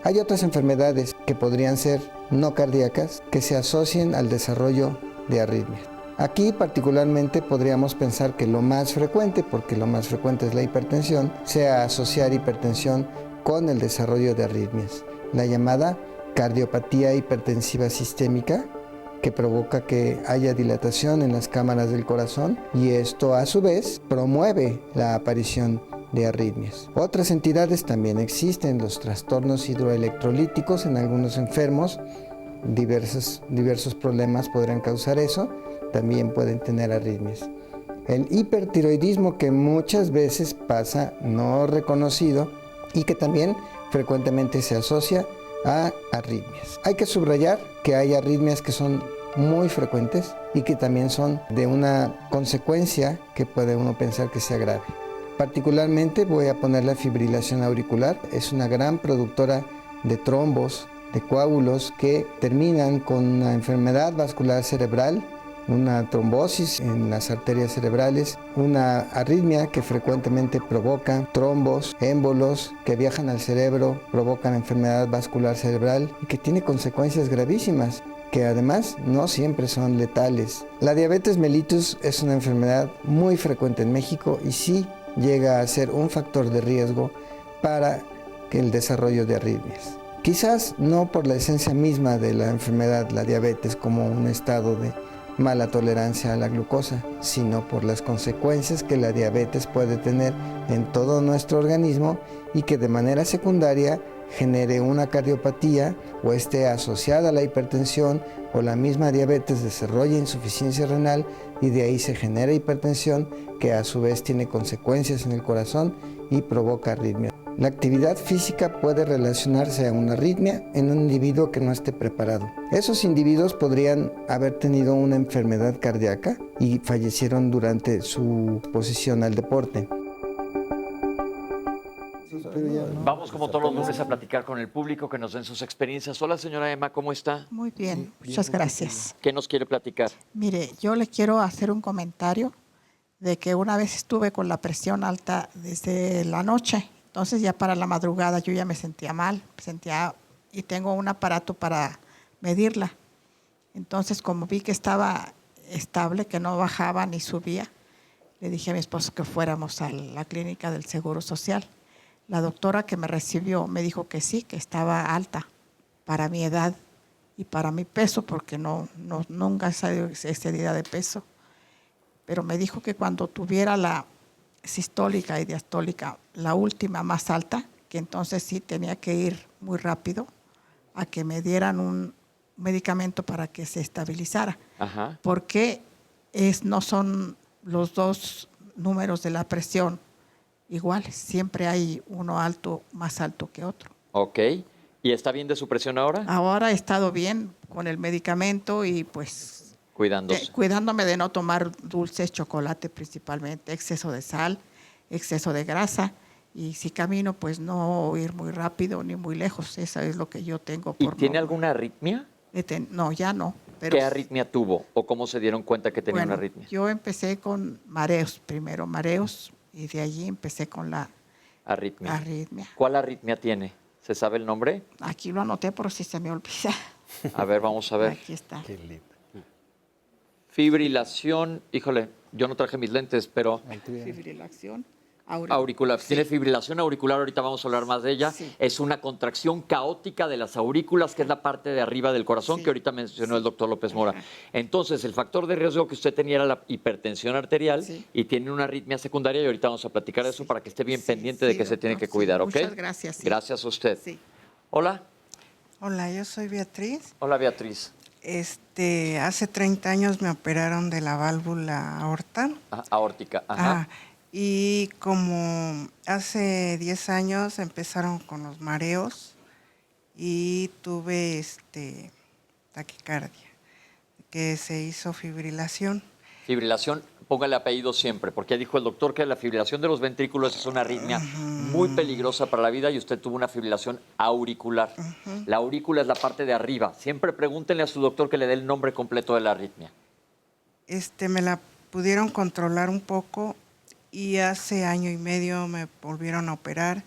S11: Hay otras enfermedades que podrían ser no cardíacas que se asocien al desarrollo de arritmias. Aquí particularmente podríamos pensar que lo más frecuente, porque lo más frecuente es la hipertensión, sea asociar hipertensión con el desarrollo de arritmias. La llamada cardiopatía hipertensiva sistémica, que provoca que haya dilatación en las cámaras del corazón, y esto a su vez promueve la aparición de arritmias. Otras entidades también existen, los trastornos hidroelectrolíticos en algunos enfermos, diversos problemas podrían causar eso, también pueden tener arritmias. El hipertiroidismo, que muchas veces pasa no reconocido y que también frecuentemente se asocia a arritmias. Hay que subrayar que hay arritmias que son muy frecuentes y que también son de una consecuencia que puede uno pensar que sea grave. Particularmente voy a poner la fibrilación auricular. Es una gran productora de trombos, de coágulos que terminan con una enfermedad vascular cerebral, una trombosis en las arterias cerebrales, una arritmia que frecuentemente provoca trombos, émbolos que viajan al cerebro, provocan enfermedad vascular cerebral y que tiene consecuencias gravísimas, que además no siempre son letales. La diabetes mellitus es una enfermedad muy frecuente en México y sí llega a ser un factor de riesgo para el desarrollo de arritmias. Quizás no por la esencia misma de la enfermedad, la diabetes, como un estado de mala tolerancia a la glucosa, sino por las consecuencias que la diabetes puede tener en todo nuestro organismo y que de manera secundaria genere una cardiopatía o esté asociada a la hipertensión, o la misma diabetes desarrolla insuficiencia renal y de ahí se genera hipertensión, que a su vez tiene consecuencias en el corazón y provoca arritmia. La actividad física puede relacionarse a una arritmia en un individuo que no esté preparado. Esos individuos podrían haber tenido una enfermedad cardíaca y fallecieron durante su exposición al deporte.
S2: Vamos como todos los lunes a platicar con el público, que nos den sus experiencias. Hola, señora Emma, ¿cómo está?
S12: Muy bien, muchas gracias.
S2: ¿Qué nos quiere platicar?
S12: Mire, yo le quiero hacer un comentario de que una vez estuve con la presión alta desde la noche. Entonces ya para la madrugada yo ya me sentía mal, y tengo un aparato para medirla. Entonces como vi que estaba estable, que no bajaba ni subía, le dije a mi esposo que fuéramos a la clínica del Seguro Social. La doctora que me recibió me dijo que sí, que estaba alta para mi edad y para mi peso, porque nunca he excedida de peso. Pero me dijo que cuando tuviera la sistólica y diastólica, la última más alta, que entonces sí tenía que ir muy rápido a que me dieran un medicamento para que se estabilizara.
S2: Ajá.
S12: Porque no son los dos números de la presión iguales, siempre hay uno alto, más alto que otro.
S2: Ok. ¿Y está bien de su presión ahora?
S12: Ahora he estado bien con el medicamento y pues
S2: Cuidándose.
S12: cuidándome de no tomar dulces, chocolate principalmente, exceso de sal, exceso de grasa, y si camino pues no ir muy rápido ni muy lejos. Eso es lo que yo tengo.
S2: ¿Y tiene alguna arritmia?
S12: No, ya no. Pero
S2: ¿Qué arritmia tuvo o cómo se dieron cuenta que tenía una arritmia?
S12: Yo empecé con mareos, primero mareos, y de allí empecé con la
S2: arritmia.
S12: arritmia.
S2: ¿Cuál arritmia tiene? ¿Se sabe el nombre?
S12: Aquí lo anoté por si se me olvida.
S2: A ver, vamos a ver.
S12: Aquí está.
S7: Qué lindo.
S2: Fibrilación. Híjole, yo no traje mis lentes, pero
S12: Fibrilación
S2: auricular. Tiene fibrilación auricular, ahorita vamos a hablar más de ella.
S12: Sí.
S2: Es una contracción caótica de las aurículas, que es la parte de arriba del corazón, que ahorita mencionó el doctor López Mora. Entonces, el factor de riesgo que usted tenía era la hipertensión arterial y tiene una arritmia secundaria, y ahorita vamos a platicar de eso para que esté bien pendiente de que se tiene que cuidar, ¿ok?
S12: Muchas gracias.
S2: Gracias a usted.
S12: Sí.
S2: Hola.
S13: Hola, yo soy Beatriz.
S2: Hola, Beatriz.
S13: Hace 30 años me operaron de la válvula aorta.
S2: Aórtica, ajá.
S13: Y como hace 10 años empezaron con los mareos y tuve taquicardia, que se hizo fibrilación.
S2: Fibrilación, póngale apellido siempre, porque ya dijo el doctor que la fibrilación de los ventrículos es una arritmia muy peligrosa para la vida, y usted tuvo una fibrilación auricular. La aurícula es la parte de arriba. Siempre pregúntenle a su doctor que le dé el nombre completo de la arritmia.
S13: Me la pudieron controlar un poco y hace año y medio me volvieron a operar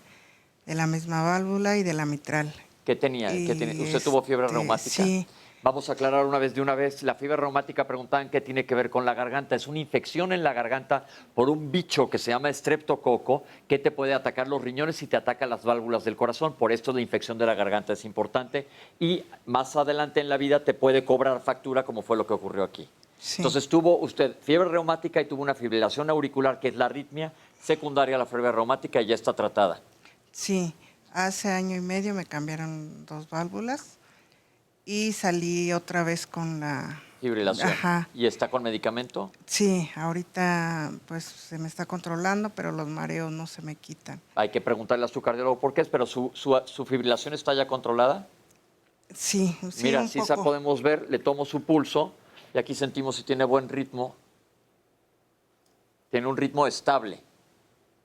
S13: de la misma válvula y de la mitral.
S2: ¿Qué tenía? ¿Usted tuvo fiebre reumática?
S13: Sí.
S2: Vamos a aclarar de una vez. La fiebre reumática, preguntaban qué tiene que ver con la garganta. Es una infección en la garganta por un bicho que se llama estreptococo, que te puede atacar los riñones y te ataca las válvulas del corazón. Por esto la infección de la garganta es importante, y más adelante en la vida te puede cobrar factura, como fue lo que ocurrió aquí.
S13: Sí.
S2: Entonces tuvo usted fiebre reumática y tuvo una fibrilación auricular, que es la arritmia secundaria a la fiebre reumática, y ya está tratada.
S13: Sí, hace año y medio me cambiaron 2 válvulas y salí otra vez con la
S2: Fibrilación.
S13: Ajá.
S2: ¿Y está con medicamento?
S13: Sí, ahorita pues se me está controlando, pero los mareos no se me quitan.
S2: Hay que preguntarle a su cardiólogo por qué es, pero ¿su fibrilación está ya controlada?
S13: Sí,
S2: Mira,
S13: un
S2: sí
S13: poco.
S2: podemos ver, le tomo su pulso y aquí sentimos si tiene buen ritmo. Tiene un ritmo estable.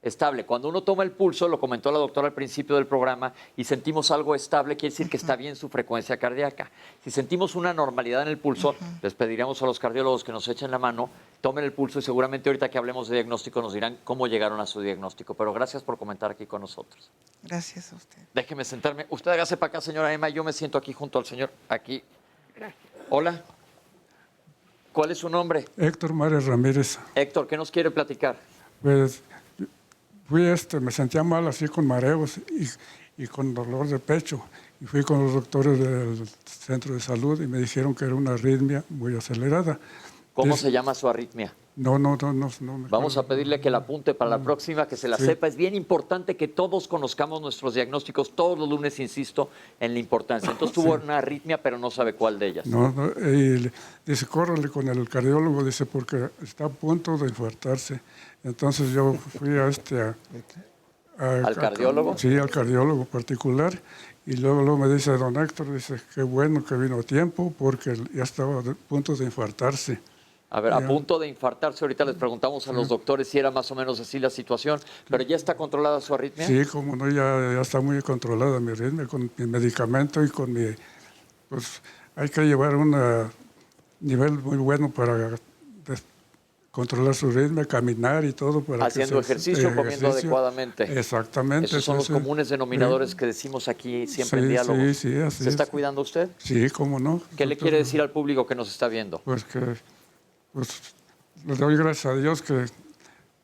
S2: Estable. Cuando uno toma el pulso, lo comentó la doctora al principio del programa, y sentimos algo estable, quiere decir que está bien su frecuencia cardíaca. Si sentimos una normalidad en el pulso, les pediríamos a los cardiólogos que nos echen la mano, tomen el pulso, y seguramente ahorita que hablemos de diagnóstico nos dirán cómo llegaron a su diagnóstico. Pero gracias por comentar aquí con nosotros.
S13: Gracias a usted.
S2: Déjeme sentarme. Usted hágase para acá, señora Emma, y yo me siento aquí junto al señor. Aquí.
S14: Gracias.
S2: Hola. ¿Cuál es su nombre?
S14: Héctor Mares Ramírez.
S2: Héctor, ¿qué nos quiere platicar?
S14: Pues me sentía mal así con mareos y con dolor de pecho. Y fui con los doctores del centro de salud y me dijeron que era una arritmia muy acelerada.
S2: ¿Cómo se llama su arritmia?
S14: No me
S2: Vamos a pedirle que la apunte para la próxima, que se la sepa. Es bien importante que todos conozcamos nuestros diagnósticos. Todos los lunes insisto en la importancia. Entonces tuvo una arritmia, pero no sabe cuál de ellas.
S14: Y dice, córrele con el cardiólogo, dice, porque está a punto de infartarse. Entonces yo fui
S2: ¿Al cardiólogo?
S14: Sí, al cardiólogo particular. Y luego me dice, don Héctor, dice, qué bueno que vino a tiempo porque ya estaba a punto de infartarse.
S2: A ver, a punto de infartarse. Ahorita les preguntamos a los doctores si era más o menos así la situación, pero ¿ya está controlada su arritmia?
S14: Sí, como no, ya está muy controlada mi arritmia con mi medicamento y con mi... Pues hay que llevar un nivel muy bueno para controlar su arritmia, caminar y todo. Para
S2: haciendo ejercicio, comiendo adecuadamente.
S14: Exactamente.
S2: Esos son los comunes denominadores que decimos aquí siempre en diálogo.
S14: Sí, así
S2: ¿Se está cuidando usted?
S14: Sí, cómo no.
S2: ¿Qué le quiere decir al público que nos está viendo?
S14: Pues le doy gracias a Dios que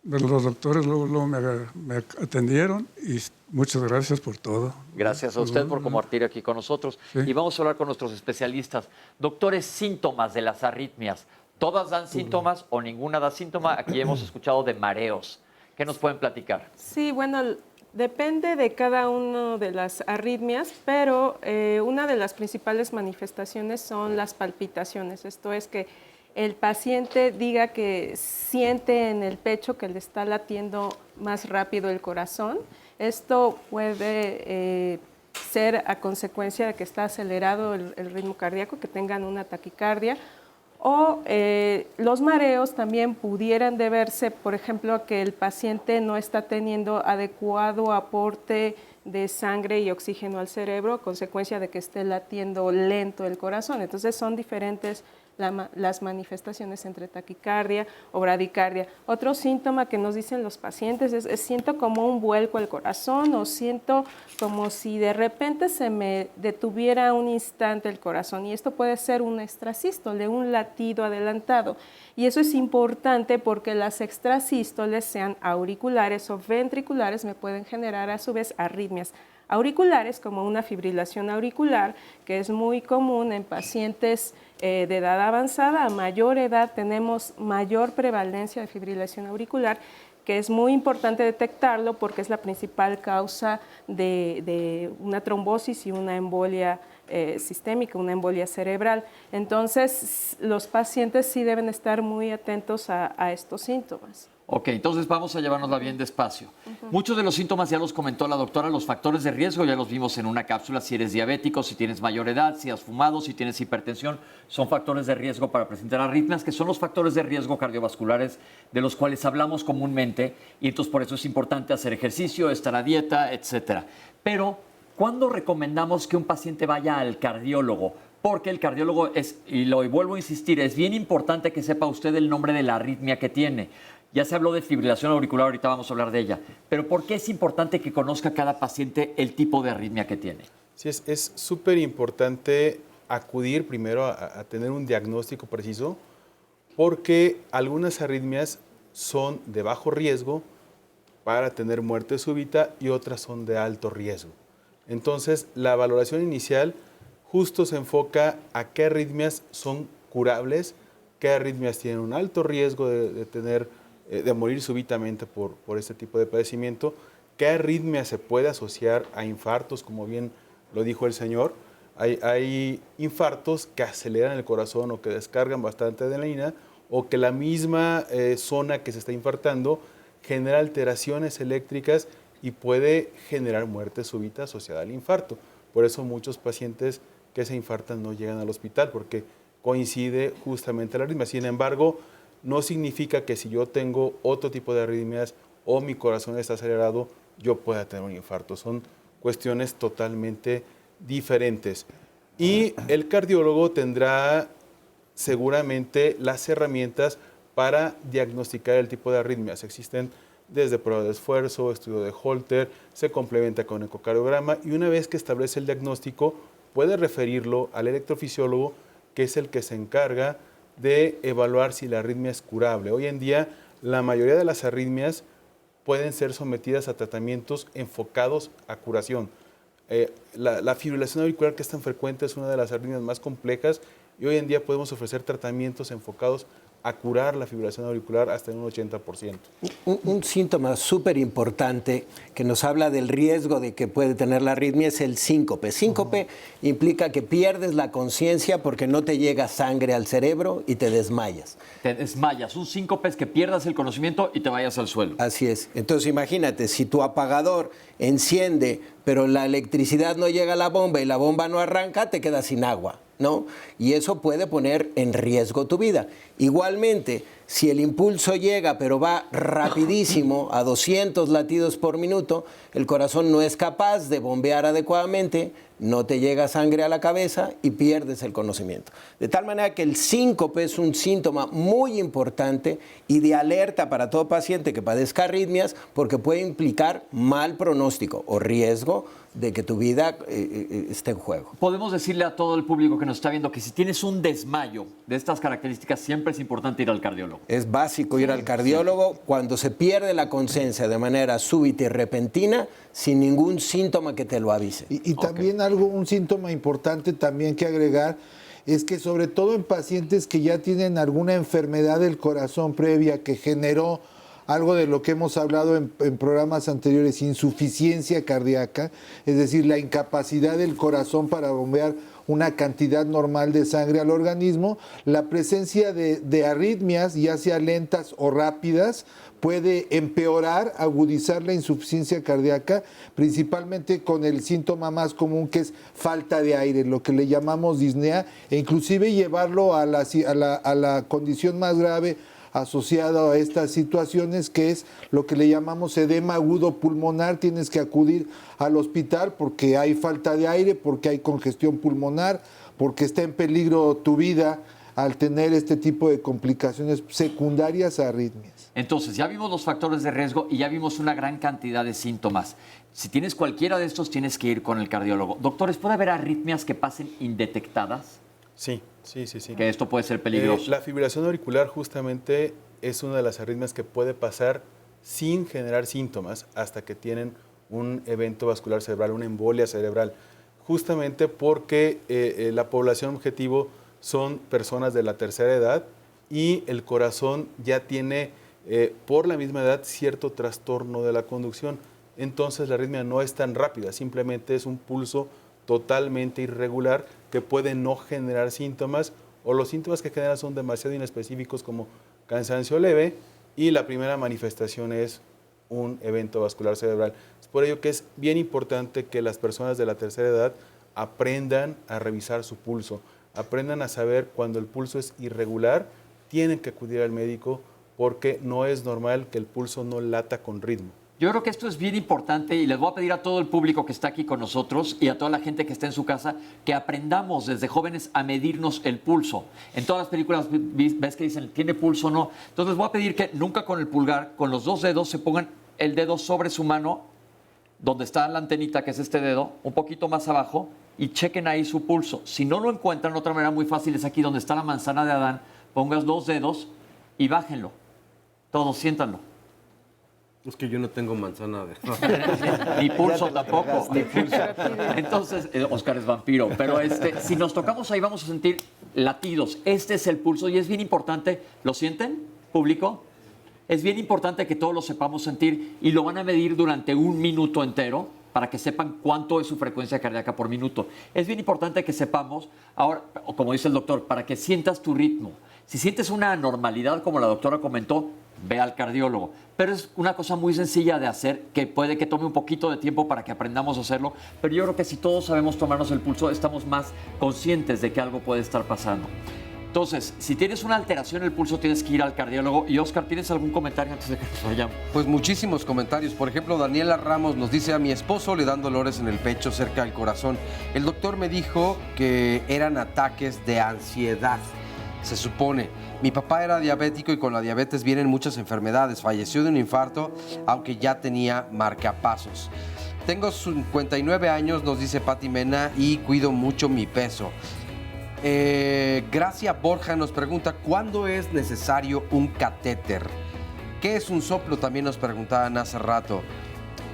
S14: los doctores luego me atendieron, y muchas gracias por todo.
S2: Gracias a usted por compartir aquí con nosotros.
S14: Sí.
S2: Y vamos a hablar con nuestros especialistas. Doctores, síntomas de las arritmias. ¿Todas dan síntomas o ninguna da síntoma? Aquí hemos escuchado de mareos. ¿Qué nos pueden platicar?
S5: Sí, bueno, depende de cada una de las arritmias, pero una de las principales manifestaciones son las palpitaciones. Esto es que el paciente diga que siente en el pecho que le está latiendo más rápido el corazón. Esto puede ser a consecuencia de que está acelerado el ritmo cardíaco, que tengan una taquicardia. O los mareos también pudieran deberse, por ejemplo, a que el paciente no está teniendo adecuado aporte de sangre y oxígeno al cerebro, a consecuencia de que esté latiendo lento el corazón. Entonces son diferentes las manifestaciones entre taquicardia o bradicardia. Otro síntoma que nos dicen los pacientes es siento como un vuelco al corazón o siento como si de repente se me detuviera un instante el corazón, y esto puede ser un extrasístole, un latido adelantado. Y eso es importante porque las extrasístoles, sean auriculares o ventriculares, me pueden generar a su vez arritmias auriculares, como una fibrilación auricular, que es muy común en pacientes de edad avanzada. A mayor edad tenemos mayor prevalencia de fibrilación auricular, que es muy importante detectarlo porque es la principal causa de una trombosis y una embolia sistémica, una embolia cerebral. Entonces, los pacientes sí deben estar muy atentos a estos síntomas.
S2: Ok, entonces vamos a llevárnosla bien despacio. Muchos de los síntomas ya los comentó la doctora, los factores de riesgo ya los vimos en una cápsula. Si eres diabético, si tienes mayor edad, si has fumado, si tienes hipertensión, son factores de riesgo para presentar arritmias, que son los factores de riesgo cardiovasculares de los cuales hablamos comúnmente, y entonces por eso es importante hacer ejercicio, estar a dieta, etcétera. Pero, ¿cuándo recomendamos que un paciente vaya al cardiólogo? Porque el cardiólogo y lo vuelvo a insistir, es bien importante que sepa usted el nombre de la arritmia que tiene. Ya se habló de fibrilación auricular, ahorita vamos a hablar de ella. Pero ¿por qué es importante que conozca cada paciente el tipo de arritmia que tiene?
S8: Sí, es súper importante acudir primero a tener un diagnóstico preciso, porque algunas arritmias son de bajo riesgo para tener muerte súbita y otras son de alto riesgo. Entonces, la valoración inicial justo se enfoca a qué arritmias son curables, qué arritmias tienen un alto riesgo de morir súbitamente por este tipo de padecimiento, qué arritmia se puede asociar a infartos, como bien lo dijo el señor. Hay infartos que aceleran el corazón o que descargan bastante adrenalina, o que la misma zona que se está infartando genera alteraciones eléctricas y puede generar muerte súbita asociada al infarto. Por eso muchos pacientes que se infartan no llegan al hospital, porque coincide justamente la arritmia. Sin embargo, no significa que si yo tengo otro tipo de arritmias o mi corazón está acelerado, yo pueda tener un infarto. Son cuestiones totalmente diferentes. Y el cardiólogo tendrá seguramente las herramientas para diagnosticar el tipo de arritmias. Existen desde prueba de esfuerzo, estudio de Holter, se complementa con ecocardiograma, y una vez que establece el diagnóstico, puede referirlo al electrofisiólogo, que es el que se encarga de evaluar si la arritmia es curable. Hoy en día, la mayoría de las arritmias pueden ser sometidas a tratamientos enfocados a curación. La fibrilación auricular, que es tan frecuente, es una de las arritmias más complejas, y hoy en día podemos ofrecer tratamientos enfocados a curar la fibrilación auricular hasta en un 80%.
S7: Un síntoma súper importante que nos habla del riesgo de que puede tener la arritmia es el síncope. Síncope implica que pierdes la conciencia porque no te llega sangre al cerebro y te desmayas.
S2: Te desmayas. Un síncope es que pierdas el conocimiento y te vayas al suelo.
S7: Así es. Entonces imagínate, si tu apagador enciende, pero la electricidad no llega a la bomba y la bomba no arranca, te quedas sin agua, ¿no? Y eso puede poner en riesgo tu vida. Igualmente, si el impulso llega pero va rapidísimo, a 200 latidos por minuto, el corazón no es capaz de bombear adecuadamente, no te llega sangre a la cabeza y pierdes el conocimiento. De tal manera que el síncope es un síntoma muy importante y de alerta para todo paciente que padezca arritmias, porque puede implicar mal pronóstico o riesgo de que tu vida esté en juego.
S2: Podemos decirle a todo el público que nos está viendo que si tienes un desmayo de estas características, siempre es importante ir al cardiólogo.
S7: Es básico ir al cardiólogo cuando se pierde la conciencia de manera súbita y repentina, sin ningún síntoma que te lo avise.
S6: Y también un síntoma importante también que agregar es que sobre todo en pacientes que ya tienen alguna enfermedad del corazón previa que generó algo de lo que hemos hablado en programas anteriores, insuficiencia cardíaca, es decir, la incapacidad del corazón para bombear una cantidad normal de sangre al organismo, la presencia de arritmias, ya sea lentas o rápidas, puede empeorar, agudizar la insuficiencia cardíaca, principalmente con el síntoma más común, que es falta de aire, lo que le llamamos disnea, e inclusive llevarlo a la condición más grave asociado a estas situaciones, que es lo que le llamamos edema agudo pulmonar. Tienes que acudir al hospital porque hay falta de aire, porque hay congestión pulmonar, porque está en peligro tu vida al tener este tipo de complicaciones secundarias a arritmias.
S2: Entonces, ya vimos los factores de riesgo y ya vimos una gran cantidad de síntomas. Si tienes cualquiera de estos, tienes que ir con el cardiólogo. Doctores, ¿puede haber arritmias que pasen indetectadas?
S8: Sí.
S2: Que esto puede ser peligroso.
S8: La fibrilación auricular justamente es una de las arritmias que puede pasar sin generar síntomas hasta que tienen un evento vascular cerebral, una embolia cerebral, justamente porque la población objetivo son personas de la tercera edad y el corazón ya tiene, por la misma edad, cierto trastorno de la conducción. Entonces la arritmia no es tan rápida, simplemente es un pulso totalmente irregular que puede no generar síntomas, o los síntomas que generan son demasiado inespecíficos, como cansancio leve, y la primera manifestación es un evento vascular cerebral. Es por ello que es bien importante que las personas de la tercera edad aprendan a revisar su pulso, aprendan a saber cuando el pulso es irregular, tienen que acudir al médico porque no es normal que el pulso no lata con ritmo.
S2: Yo creo que esto es bien importante y les voy a pedir a todo el público que está aquí con nosotros y a toda la gente que está en su casa que aprendamos desde jóvenes a medirnos el pulso. En todas las películas ves que dicen, ¿tiene pulso o no? Entonces les voy a pedir que nunca con el pulgar, con los dos dedos, se pongan el dedo sobre su mano, donde está la antenita, que es este dedo, un poquito más abajo, y chequen ahí su pulso. Si no lo encuentran, otra manera muy fácil es aquí donde está la manzana de Adán, pongas dos dedos y bájenlo. Todos, siéntanlo.
S3: Es que yo no tengo manzana de...
S2: Ni pulso tampoco. Ni pulso. Entonces, Oscar es vampiro. Pero si nos tocamos ahí vamos a sentir latidos. Este es el pulso y es bien importante. ¿Lo sienten, público? Es bien importante que todos lo sepamos sentir y lo van a medir durante 1 minuto entero para que sepan cuánto es su frecuencia cardíaca por minuto. Es bien importante que sepamos, ahora, como dice el doctor, para que sientas tu ritmo. Si sientes una anormalidad, como la doctora comentó, ve al cardiólogo. Pero es una cosa muy sencilla de hacer, que puede que tome un poquito de tiempo para que aprendamos a hacerlo, pero yo creo que si todos sabemos tomarnos el pulso, estamos más conscientes de que algo puede estar pasando. Entonces, si tienes una alteración en el pulso, tienes que ir al cardiólogo. Y Oscar, ¿tienes algún comentario antes de que nos vayamos?
S3: Pues muchísimos comentarios. Por ejemplo, Daniela Ramos nos dice: a mi esposo le dan dolores en el pecho cerca del corazón. El doctor me dijo que eran ataques de ansiedad, se supone. Mi papá era diabético y con la diabetes vienen muchas enfermedades. Falleció de un infarto, aunque ya tenía marcapasos. Tengo 59 años, nos dice Pati Mena, y cuido mucho mi peso. Gracia Borja nos pregunta: ¿cuándo es necesario un catéter? ¿Qué es un soplo? También nos preguntaban hace rato.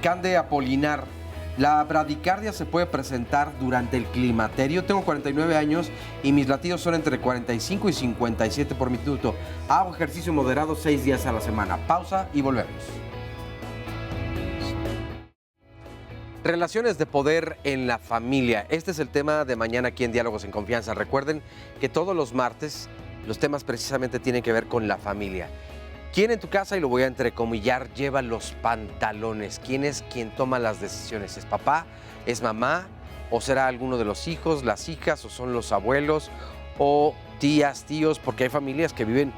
S3: Cande Apolinar: la bradicardia se puede presentar durante el climaterio. Tengo 49 años y mis latidos son entre 45 y 57 por minuto. Hago ejercicio moderado 6 días a la semana. Pausa y volvemos. Relaciones de poder en la familia. Este es el tema de mañana aquí en Diálogos en Confianza. Recuerden que todos los martes los temas precisamente tienen que ver con la familia. ¿Quién en tu casa, y lo voy a entrecomillar, lleva los pantalones? ¿Quién es quien toma las decisiones? ¿Es papá? ¿Es mamá? ¿O será alguno de los hijos, las hijas, o son los abuelos, o tías, tíos? Porque hay familias que viven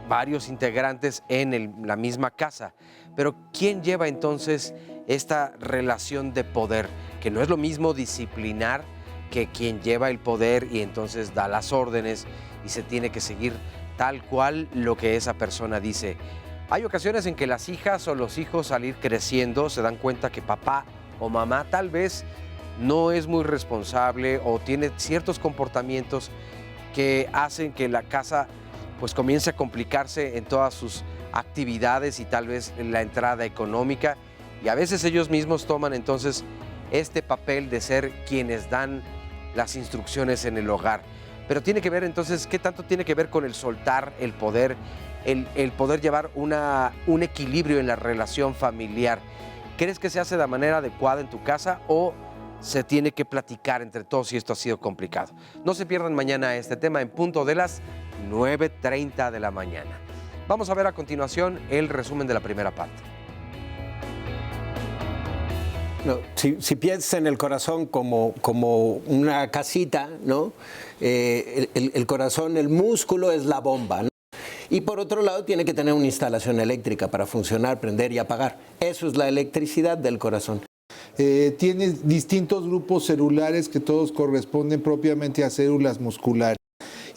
S3: varios integrantes en la misma casa. Pero ¿quién lleva entonces esta relación de poder? Que no es lo mismo disciplinar que quien lleva el poder y entonces da las órdenes y se tiene que seguir tal cual lo que esa persona dice. Hay ocasiones en que las hijas o los hijos, al ir creciendo, se dan cuenta que papá o mamá tal vez no es muy responsable o tiene ciertos comportamientos que hacen que la casa pues comience a complicarse en todas sus actividades y tal vez en la entrada económica, y a veces ellos mismos toman entonces este papel de ser quienes dan las instrucciones en el hogar. Pero tiene que ver entonces, ¿qué tanto tiene que ver con el soltar el poder, el poder llevar un equilibrio en la relación familiar? ¿Crees que se hace de manera adecuada en tu casa o se tiene que platicar entre todos si esto ha sido complicado? No se pierdan mañana este tema en punto de las 9:30 de la mañana. Vamos a ver a continuación el resumen de la primera parte.
S7: No, si piensas en el corazón como una casita, ¿no? El corazón, el músculo es la bomba, ¿no? Y por otro lado tiene que tener una instalación eléctrica para funcionar, prender y apagar. Eso es la electricidad del corazón.
S6: Tiene distintos grupos celulares que todos corresponden propiamente a células musculares.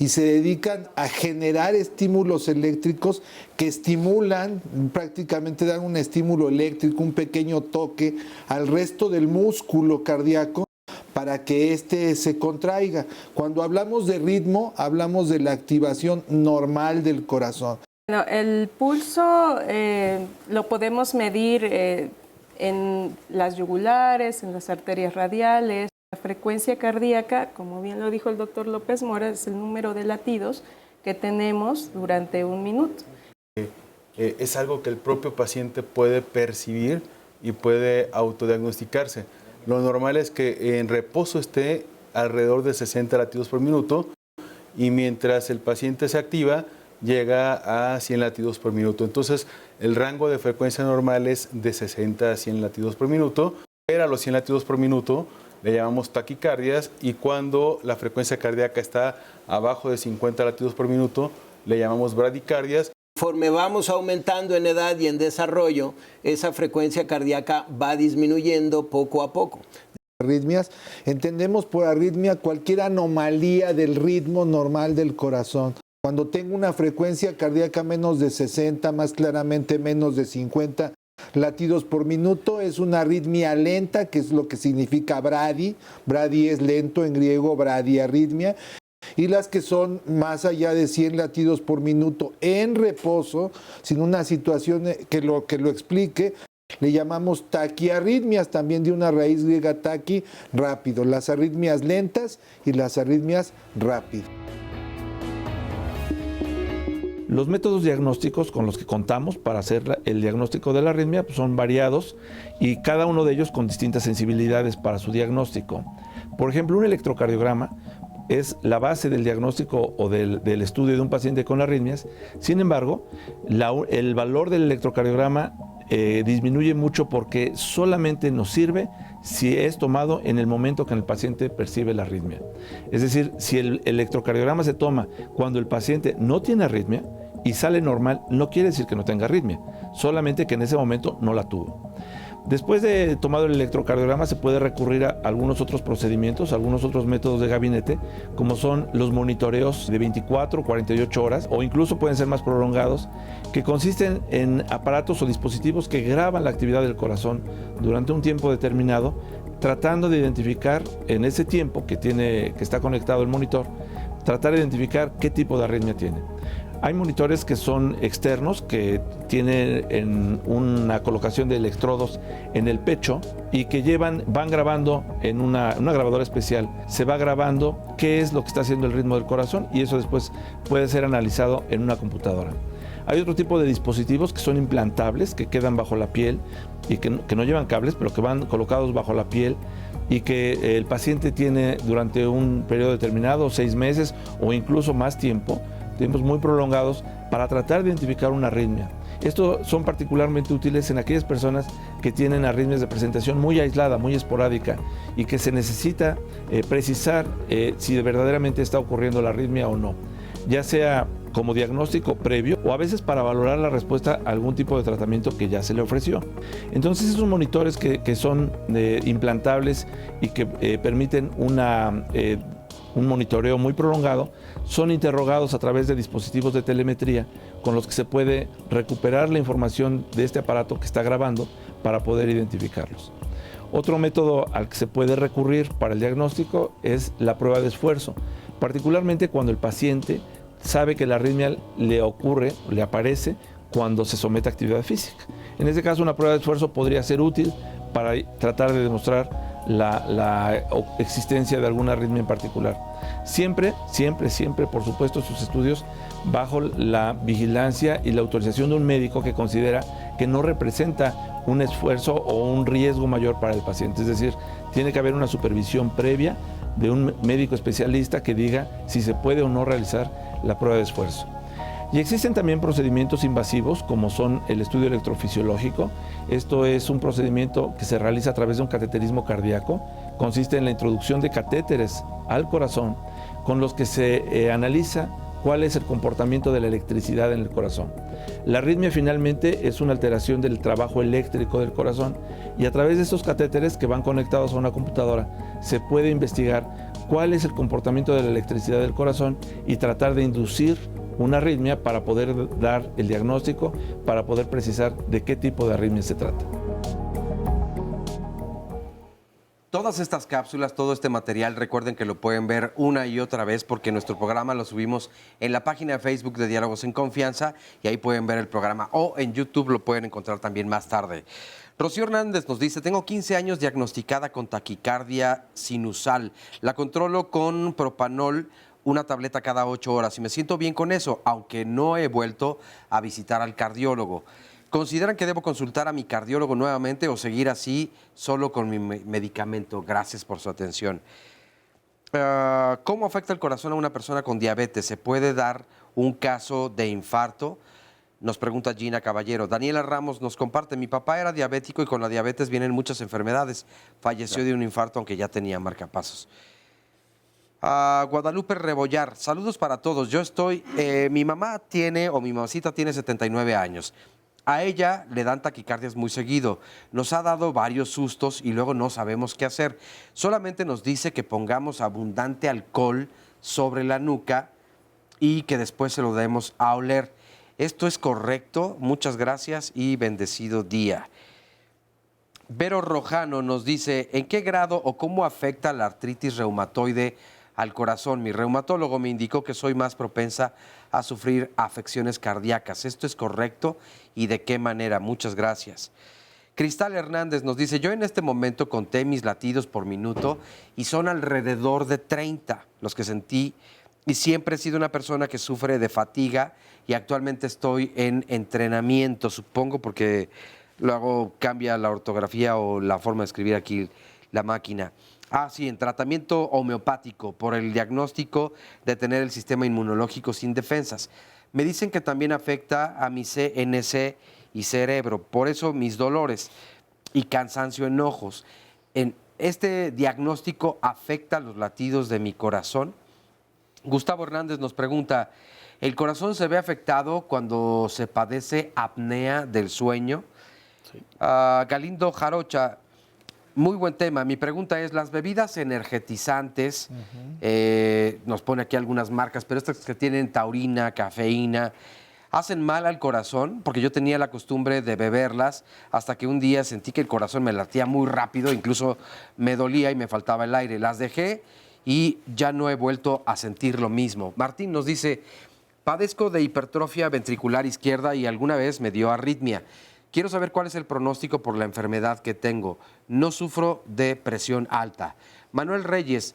S6: y se dedican a generar estímulos eléctricos que estimulan, prácticamente dan un estímulo eléctrico, un pequeño toque al resto del músculo cardíaco para que éste se contraiga. Cuando hablamos de ritmo, hablamos de la activación normal del corazón.
S5: Bueno, el pulso lo podemos medir en las yugulares, en las arterias radiales. La frecuencia cardíaca, como bien lo dijo el doctor López Mora, es el número de latidos que tenemos durante un minuto.
S8: Es algo que el propio paciente puede percibir y puede autodiagnosticarse. Lo normal es que en reposo esté alrededor de 60 latidos por minuto y mientras el paciente se activa llega a 100 latidos por minuto. Entonces el rango de frecuencia normal es de 60 a 100 latidos por minuto. A los 100 latidos por minuto le llamamos taquicardias y cuando la frecuencia cardíaca está abajo de 50 latidos por minuto le llamamos bradicardias.
S7: Conforme vamos aumentando en edad y en desarrollo, esa frecuencia cardíaca va disminuyendo poco a poco.
S6: Arritmias, entendemos por arritmia cualquier anomalía del ritmo normal del corazón. Cuando tengo una frecuencia cardíaca menos de 60, más claramente menos de 50 latidos por minuto, es una arritmia lenta, que es lo que significa bradi. Bradi es lento en griego, bradiarritmia. Y las que son más allá de 100 latidos por minuto en reposo, sin una situación que lo explique, le llamamos taquiarritmias, también de una raíz griega taqui, rápido. Las arritmias lentas y las arritmias rápidas.
S9: Los métodos diagnósticos con los que contamos para hacer el diagnóstico de la arritmia son variados y cada uno de ellos con distintas sensibilidades para su diagnóstico. Por ejemplo, un electrocardiograma es la base del diagnóstico o del estudio de un paciente con arritmias. Sin embargo, el valor del electrocardiograma disminuye mucho porque solamente nos sirve si es tomado en el momento que el paciente percibe la arritmia. Es decir, si el electrocardiograma se toma cuando el paciente no tiene arritmia y sale normal, no quiere decir que no tenga arritmia, solamente que en ese momento no la tuvo. Después de tomado el electrocardiograma se puede recurrir a algunos otros procedimientos, algunos otros métodos de gabinete, como son los monitoreos de 24, 48 horas o incluso pueden ser más prolongados, que consisten en aparatos o dispositivos que graban la actividad del corazón durante un tiempo determinado, tratando de identificar en ese tiempo que está conectado el monitor, tratar de identificar qué tipo de arritmia tiene. Hay monitores que son externos, que tienen una colocación de electrodos en el pecho y que van grabando en una grabadora especial. Se va grabando qué es lo que está haciendo el ritmo del corazón y eso después puede ser analizado en una computadora. Hay otro tipo de dispositivos que son implantables, que quedan bajo la piel y que no llevan cables, pero que van colocados bajo la piel y que el paciente tiene durante un periodo determinado, 6 meses o incluso más tiempos muy prolongados para tratar de identificar una arritmia. Estos son particularmente útiles en aquellas personas que tienen arritmias de presentación muy aislada, muy esporádica y que se necesita precisar si verdaderamente está ocurriendo la arritmia o no, ya sea como diagnóstico previo o a veces para valorar la respuesta a algún tipo de tratamiento que ya se le ofreció. Entonces esos monitores que son implantables y que permiten un monitoreo muy prolongado, son interrogados a través de dispositivos de telemetría con los que se puede recuperar la información de este aparato que está grabando para poder identificarlos. Otro método al que se puede recurrir para el diagnóstico es la prueba de esfuerzo, particularmente cuando el paciente sabe que la arritmia le aparece cuando se somete a actividad física. En este caso, una prueba de esfuerzo podría ser útil para tratar de demostrar la existencia de alguna arritmia en particular. Siempre, por supuesto, sus estudios bajo la vigilancia y la autorización de un médico que considera que no representa un esfuerzo o un riesgo mayor para el paciente. Es decir, tiene que haber una supervisión previa de un médico especialista que diga si se puede o no realizar la prueba de esfuerzo. Y existen también procedimientos invasivos como son el estudio electrofisiológico. Esto es un procedimiento que se realiza a través de un cateterismo cardíaco. Consiste en la introducción de catéteres al corazón con los que se analiza cuál es el comportamiento de la electricidad en el corazón. La arritmia finalmente es una alteración del trabajo eléctrico del corazón y a través de estos catéteres que van conectados a una computadora se puede investigar cuál es el comportamiento de la electricidad del corazón y tratar de inducir una arritmia para poder dar el diagnóstico, para poder precisar de qué tipo de arritmia se trata.
S3: Todas estas cápsulas, todo este material, recuerden que lo pueden ver una y otra vez porque nuestro programa lo subimos en la página de Facebook de Diálogos en Confianza y ahí pueden ver el programa, o en YouTube lo pueden encontrar también más tarde. Rocío Hernández nos dice, tengo 15 años diagnosticada con taquicardia sinusal. La controlo con propanol, una tableta cada 8 horas y me siento bien con eso, aunque no he vuelto a visitar al cardiólogo. ¿Consideran que debo consultar a mi cardiólogo nuevamente o seguir así solo con mi medicamento? Gracias por su atención. ¿Cómo afecta el corazón a una persona con diabetes? ¿Se puede dar un caso de infarto? Nos pregunta Gina Caballero. Daniela Ramos nos comparte, mi papá era diabético y con la diabetes vienen muchas enfermedades. Falleció de un infarto aunque ya tenía marcapasos. Guadalupe Rebollar, saludos para todos. Mi mamá tiene, o mi mamacita tiene 79 años. A ella le dan taquicardias muy seguido. Nos ha dado varios sustos y luego no sabemos qué hacer. Solamente nos dice que pongamos abundante alcohol sobre la nuca y que después se lo demos a oler. ¿Esto es correcto? Muchas gracias y bendecido día. Vero Rojano nos dice, ¿en qué grado o cómo afecta la artritis reumatoide al corazón? Mi reumatólogo me indicó que soy más propensa a sufrir afecciones cardíacas. ¿Esto es correcto? ¿Y de qué manera? Muchas gracias. Cristal Hernández nos dice, yo en este momento conté mis latidos por minuto y son alrededor de 30 los que sentí y siempre he sido una persona que sufre de fatiga y actualmente estoy en entrenamiento, supongo porque luego cambia la ortografía o la forma de escribir aquí la máquina. Sí, en tratamiento homeopático por el diagnóstico de tener el sistema inmunológico sin defensas. Me dicen que también afecta a mi CNS y cerebro, por eso mis dolores y cansancio en ojos. ¿Este diagnóstico afecta los latidos de mi corazón? Gustavo Hernández nos pregunta, ¿el corazón se ve afectado cuando se padece apnea del sueño? Sí. Galindo Jarocha, muy buen tema. Mi pregunta es, las bebidas energetizantes, nos pone aquí algunas marcas, pero estas que tienen taurina, cafeína, ¿hacen mal al corazón? Porque yo tenía la costumbre de beberlas hasta que un día sentí que el corazón me latía muy rápido, incluso me dolía y me faltaba el aire. Las dejé y ya no he vuelto a sentir lo mismo. Martín nos dice, padezco de hipertrofia ventricular izquierda y alguna vez me dio arritmia. Quiero saber cuál es el pronóstico por la enfermedad que tengo. No sufro de presión alta. Manuel Reyes,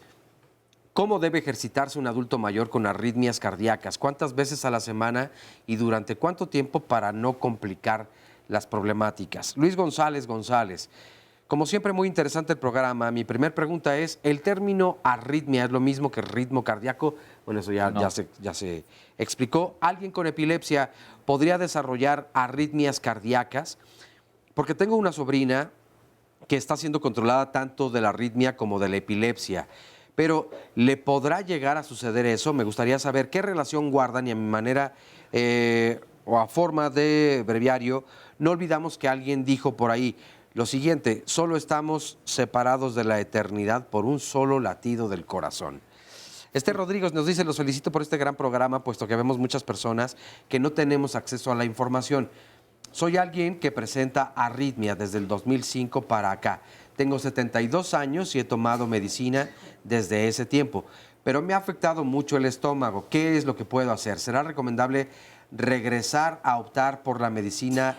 S3: ¿cómo debe ejercitarse un adulto mayor con arritmias cardíacas? ¿Cuántas veces a la semana y durante cuánto tiempo para no complicar las problemáticas? Luis González, como siempre muy interesante el programa. Mi primer pregunta es, ¿el término arritmia es lo mismo que ritmo cardíaco? Bueno, eso ya se explicó. ¿Alguien con epilepsia podría desarrollar arritmias cardíacas? Porque tengo una sobrina que está siendo controlada tanto de la arritmia como de la epilepsia. Pero, ¿le podrá llegar a suceder eso? Me gustaría saber qué relación guardan y a mi manera o a forma de breviario, no olvidamos que alguien dijo por ahí lo siguiente, solo estamos separados de la eternidad por un solo latido del corazón. Esther Rodríguez nos dice, los felicito por este gran programa, puesto que vemos muchas personas que no tenemos acceso a la información. Soy alguien que presenta arritmia desde el 2005 para acá. Tengo 72 años y he tomado medicina desde ese tiempo, pero me ha afectado mucho el estómago. ¿Qué es lo que puedo hacer? ¿Será recomendable regresar a optar por la medicina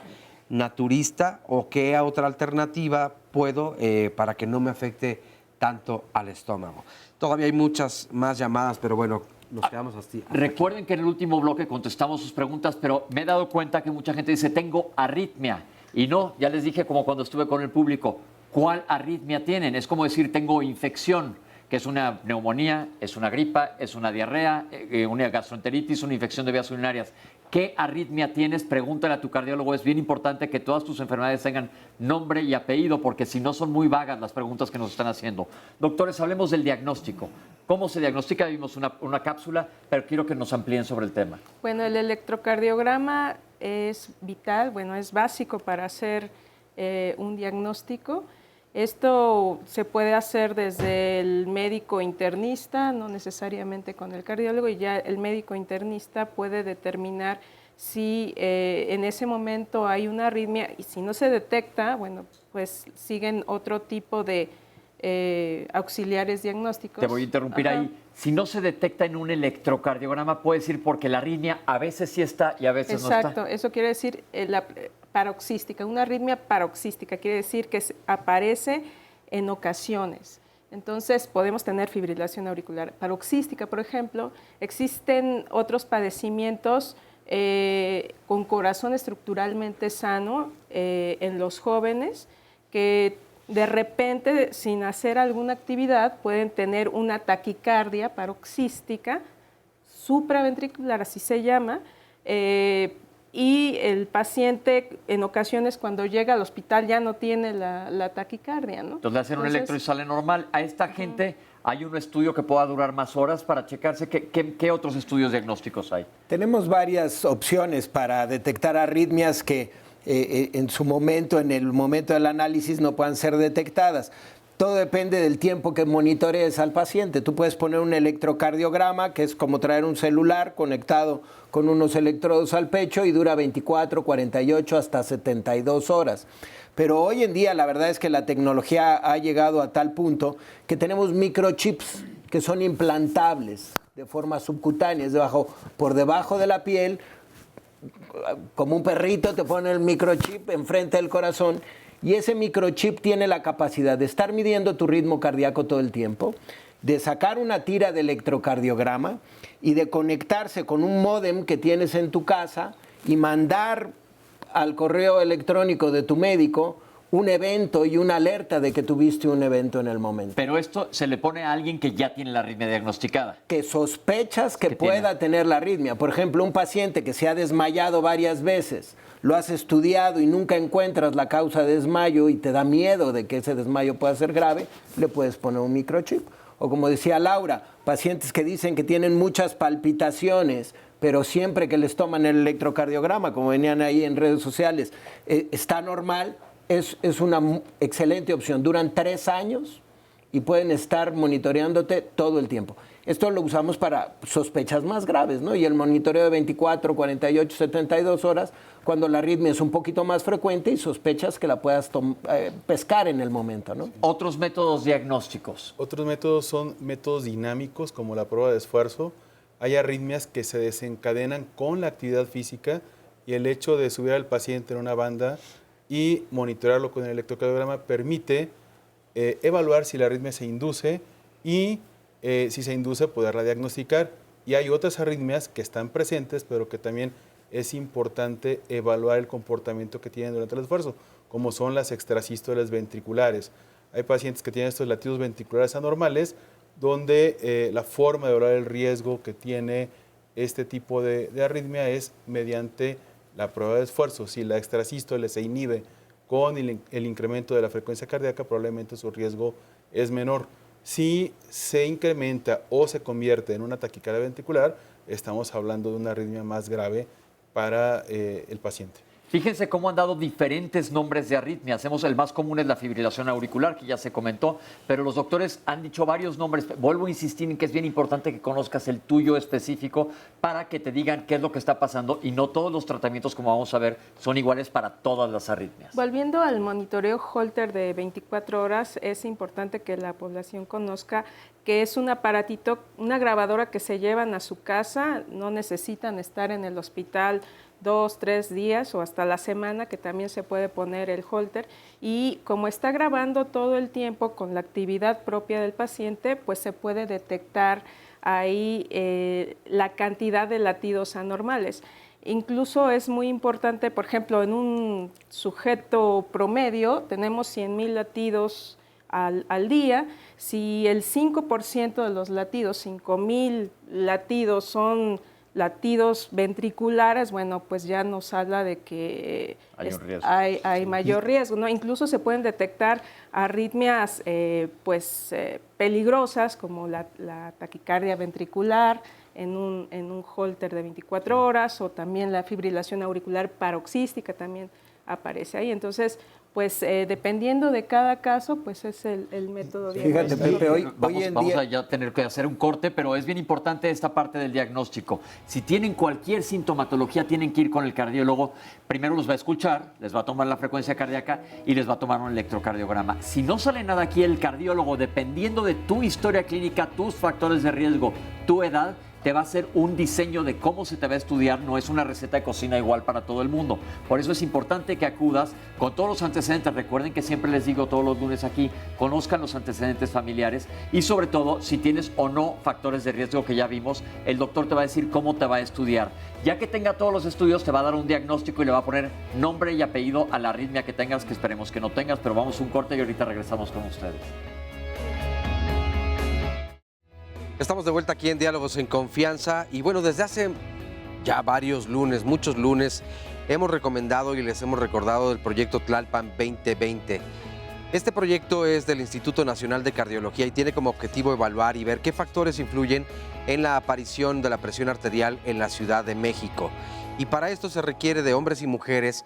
S3: naturista o qué otra alternativa puedo para que no me afecte tanto al estómago? Todavía hay muchas más llamadas, pero bueno, nos quedamos así.
S2: Recuerden que en el último bloque contestamos sus preguntas, pero me he dado cuenta que mucha gente dice, tengo arritmia. Y no, ya les dije como cuando estuve con el público, ¿cuál arritmia tienen? Es como decir, tengo infección, que es una neumonía, es una gripa, es una diarrea, una gastroenteritis, una infección de vías urinarias. ¿Qué arritmia tienes? Pregúntale a tu cardiólogo. Es bien importante que todas tus enfermedades tengan nombre y apellido, porque si no son muy vagas las preguntas que nos están haciendo. Doctores, hablemos del diagnóstico. ¿Cómo se diagnostica? Vimos una cápsula, pero quiero que nos amplíen sobre el tema.
S5: Bueno, el electrocardiograma es vital, es básico para hacer un diagnóstico. Esto se puede hacer desde el médico internista, no necesariamente con el cardiólogo, y ya el médico internista puede determinar si en ese momento hay una arritmia, y si no se detecta, bueno, pues siguen otro tipo de auxiliares diagnósticos.
S2: Te voy a interrumpir ahí. Si no se detecta en un electrocardiograma, puede decir porque la arritmia a veces sí está y a veces no está.
S5: Exacto, eso quiere decir la paroxística. Una arritmia paroxística quiere decir que aparece en ocasiones. Entonces, podemos tener fibrilación auricular paroxística, por ejemplo. Existen otros padecimientos con corazón estructuralmente sano en los jóvenes que de repente, sin hacer alguna actividad, pueden tener una taquicardia paroxística supraventricular, así se llama, y el paciente en ocasiones cuando llega al hospital ya no tiene la taquicardia, ¿no?
S2: Entonces le hacen un electro y sale normal. A esta gente hay un estudio que pueda durar más horas para checarse. ¿Qué otros estudios diagnósticos hay?
S7: Tenemos varias opciones para detectar arritmias que en su momento, en el momento del análisis, no puedan ser detectadas. Todo depende del tiempo que monitorees al paciente. Tú puedes poner un electrocardiograma, que es como traer un celular conectado con unos electrodos al pecho y dura 24, 48, hasta 72 horas. Pero hoy en día la verdad es que la tecnología ha llegado a tal punto que tenemos microchips que son implantables de forma subcutánea, por debajo de la piel, como un perrito te pone el microchip enfrente del corazón y ese microchip tiene la capacidad de estar midiendo tu ritmo cardíaco todo el tiempo, de sacar una tira de electrocardiograma y de conectarse con un módem que tienes en tu casa y mandar al correo electrónico de tu médico un evento y una alerta de que tuviste un evento en el momento.
S2: Pero esto se le pone a alguien que ya tiene la arritmia diagnosticada.
S7: Que sospechas que pueda tener la arritmia. Por ejemplo, un paciente que se ha desmayado varias veces, lo has estudiado y nunca encuentras la causa de desmayo y te da miedo de que ese desmayo pueda ser grave, le puedes poner un microchip. O como decía Laura, pacientes que dicen que tienen muchas palpitaciones, pero siempre que les toman el electrocardiograma, como venían ahí en redes sociales, está normal. Es una excelente opción. Duran 3 años y pueden estar monitoreándote todo el tiempo. Esto lo usamos para sospechas más graves, ¿no? Y el monitoreo de 24, 48, 72 horas, cuando la arritmia es un poquito más frecuente y sospechas que la puedas pescar en el momento, ¿no?
S2: Otros métodos diagnósticos.
S8: Otros métodos son métodos dinámicos, como la prueba de esfuerzo. Hay arritmias que se desencadenan con la actividad física y el hecho de subir al paciente en una banda y monitorearlo con el electrocardiograma permite evaluar si la arritmia se induce y si se induce poderla diagnosticar. Y hay otras arritmias que están presentes, pero que también es importante evaluar el comportamiento que tienen durante el esfuerzo, como son las extrasístoles ventriculares. Hay pacientes que tienen estos latidos ventriculares anormales, donde la forma de evaluar el riesgo que tiene este tipo de arritmia es mediante la prueba de esfuerzo. Si la extrasístole se inhibe con el incremento de la frecuencia cardíaca, probablemente su riesgo es menor. Si se incrementa o se convierte en una taquicardia ventricular, estamos hablando de una arritmia más grave para el paciente.
S2: Fíjense cómo han dado diferentes nombres de arritmias. El más común es la fibrilación auricular, que ya se comentó, pero los doctores han dicho varios nombres. Vuelvo a insistir en que es bien importante que conozcas el tuyo específico para que te digan qué es lo que está pasando, y no todos los tratamientos, como vamos a ver, son iguales para todas las arritmias.
S5: Volviendo al monitoreo Holter de 24 horas, es importante que la población conozca que es un aparatito, una grabadora que se llevan a su casa, no necesitan estar en el hospital 2, 3 días o hasta la semana, que también se puede poner el Holter, y como está grabando todo el tiempo con la actividad propia del paciente, pues se puede detectar ahí la cantidad de latidos anormales. Incluso es muy importante, por ejemplo, en un sujeto promedio tenemos 100,000 latidos al día. Si el 5% de los latidos, 5,000 latidos, son latidos ventriculares, bueno, pues ya nos habla de que hay mayor riesgo, ¿no? Incluso se pueden detectar arritmias peligrosas, como la taquicardia ventricular en un Holter de 24 horas, o también la fibrilación auricular paroxística también aparece ahí. Entonces, pues dependiendo de cada caso, pues es el método
S7: Fíjate,
S5: diagnóstico.
S7: Pepe,
S2: Vamos a ya tener que hacer un corte, pero es bien importante esta parte del diagnóstico. Si tienen cualquier sintomatología, tienen que ir con el cardiólogo. Primero los va a escuchar, les va a tomar la frecuencia cardíaca y les va a tomar un electrocardiograma. Si no sale nada aquí, el cardiólogo, dependiendo de tu historia clínica, tus factores de riesgo, tu edad, te va a hacer un diseño de cómo se te va a estudiar, no es una receta de cocina igual para todo el mundo. Por eso es importante que acudas con todos los antecedentes. Recuerden que siempre les digo todos los lunes aquí, conozcan los antecedentes familiares y sobre todo si tienes o no factores de riesgo que ya vimos, el doctor te va a decir cómo te va a estudiar. Ya que tenga todos los estudios, te va a dar un diagnóstico y le va a poner nombre y apellido a la arritmia que tengas, que esperemos que no tengas, pero vamos a un corte y ahorita regresamos con ustedes.
S3: Estamos de vuelta aquí en Diálogos en Confianza y bueno, desde hace ya varios lunes, muchos lunes, hemos recomendado y les hemos recordado del proyecto Tlalpan 2020. Este proyecto es del Instituto Nacional de Cardiología y tiene como objetivo evaluar y ver qué factores influyen en la aparición de la presión arterial en la Ciudad de México. Y para esto se requiere de hombres y mujeres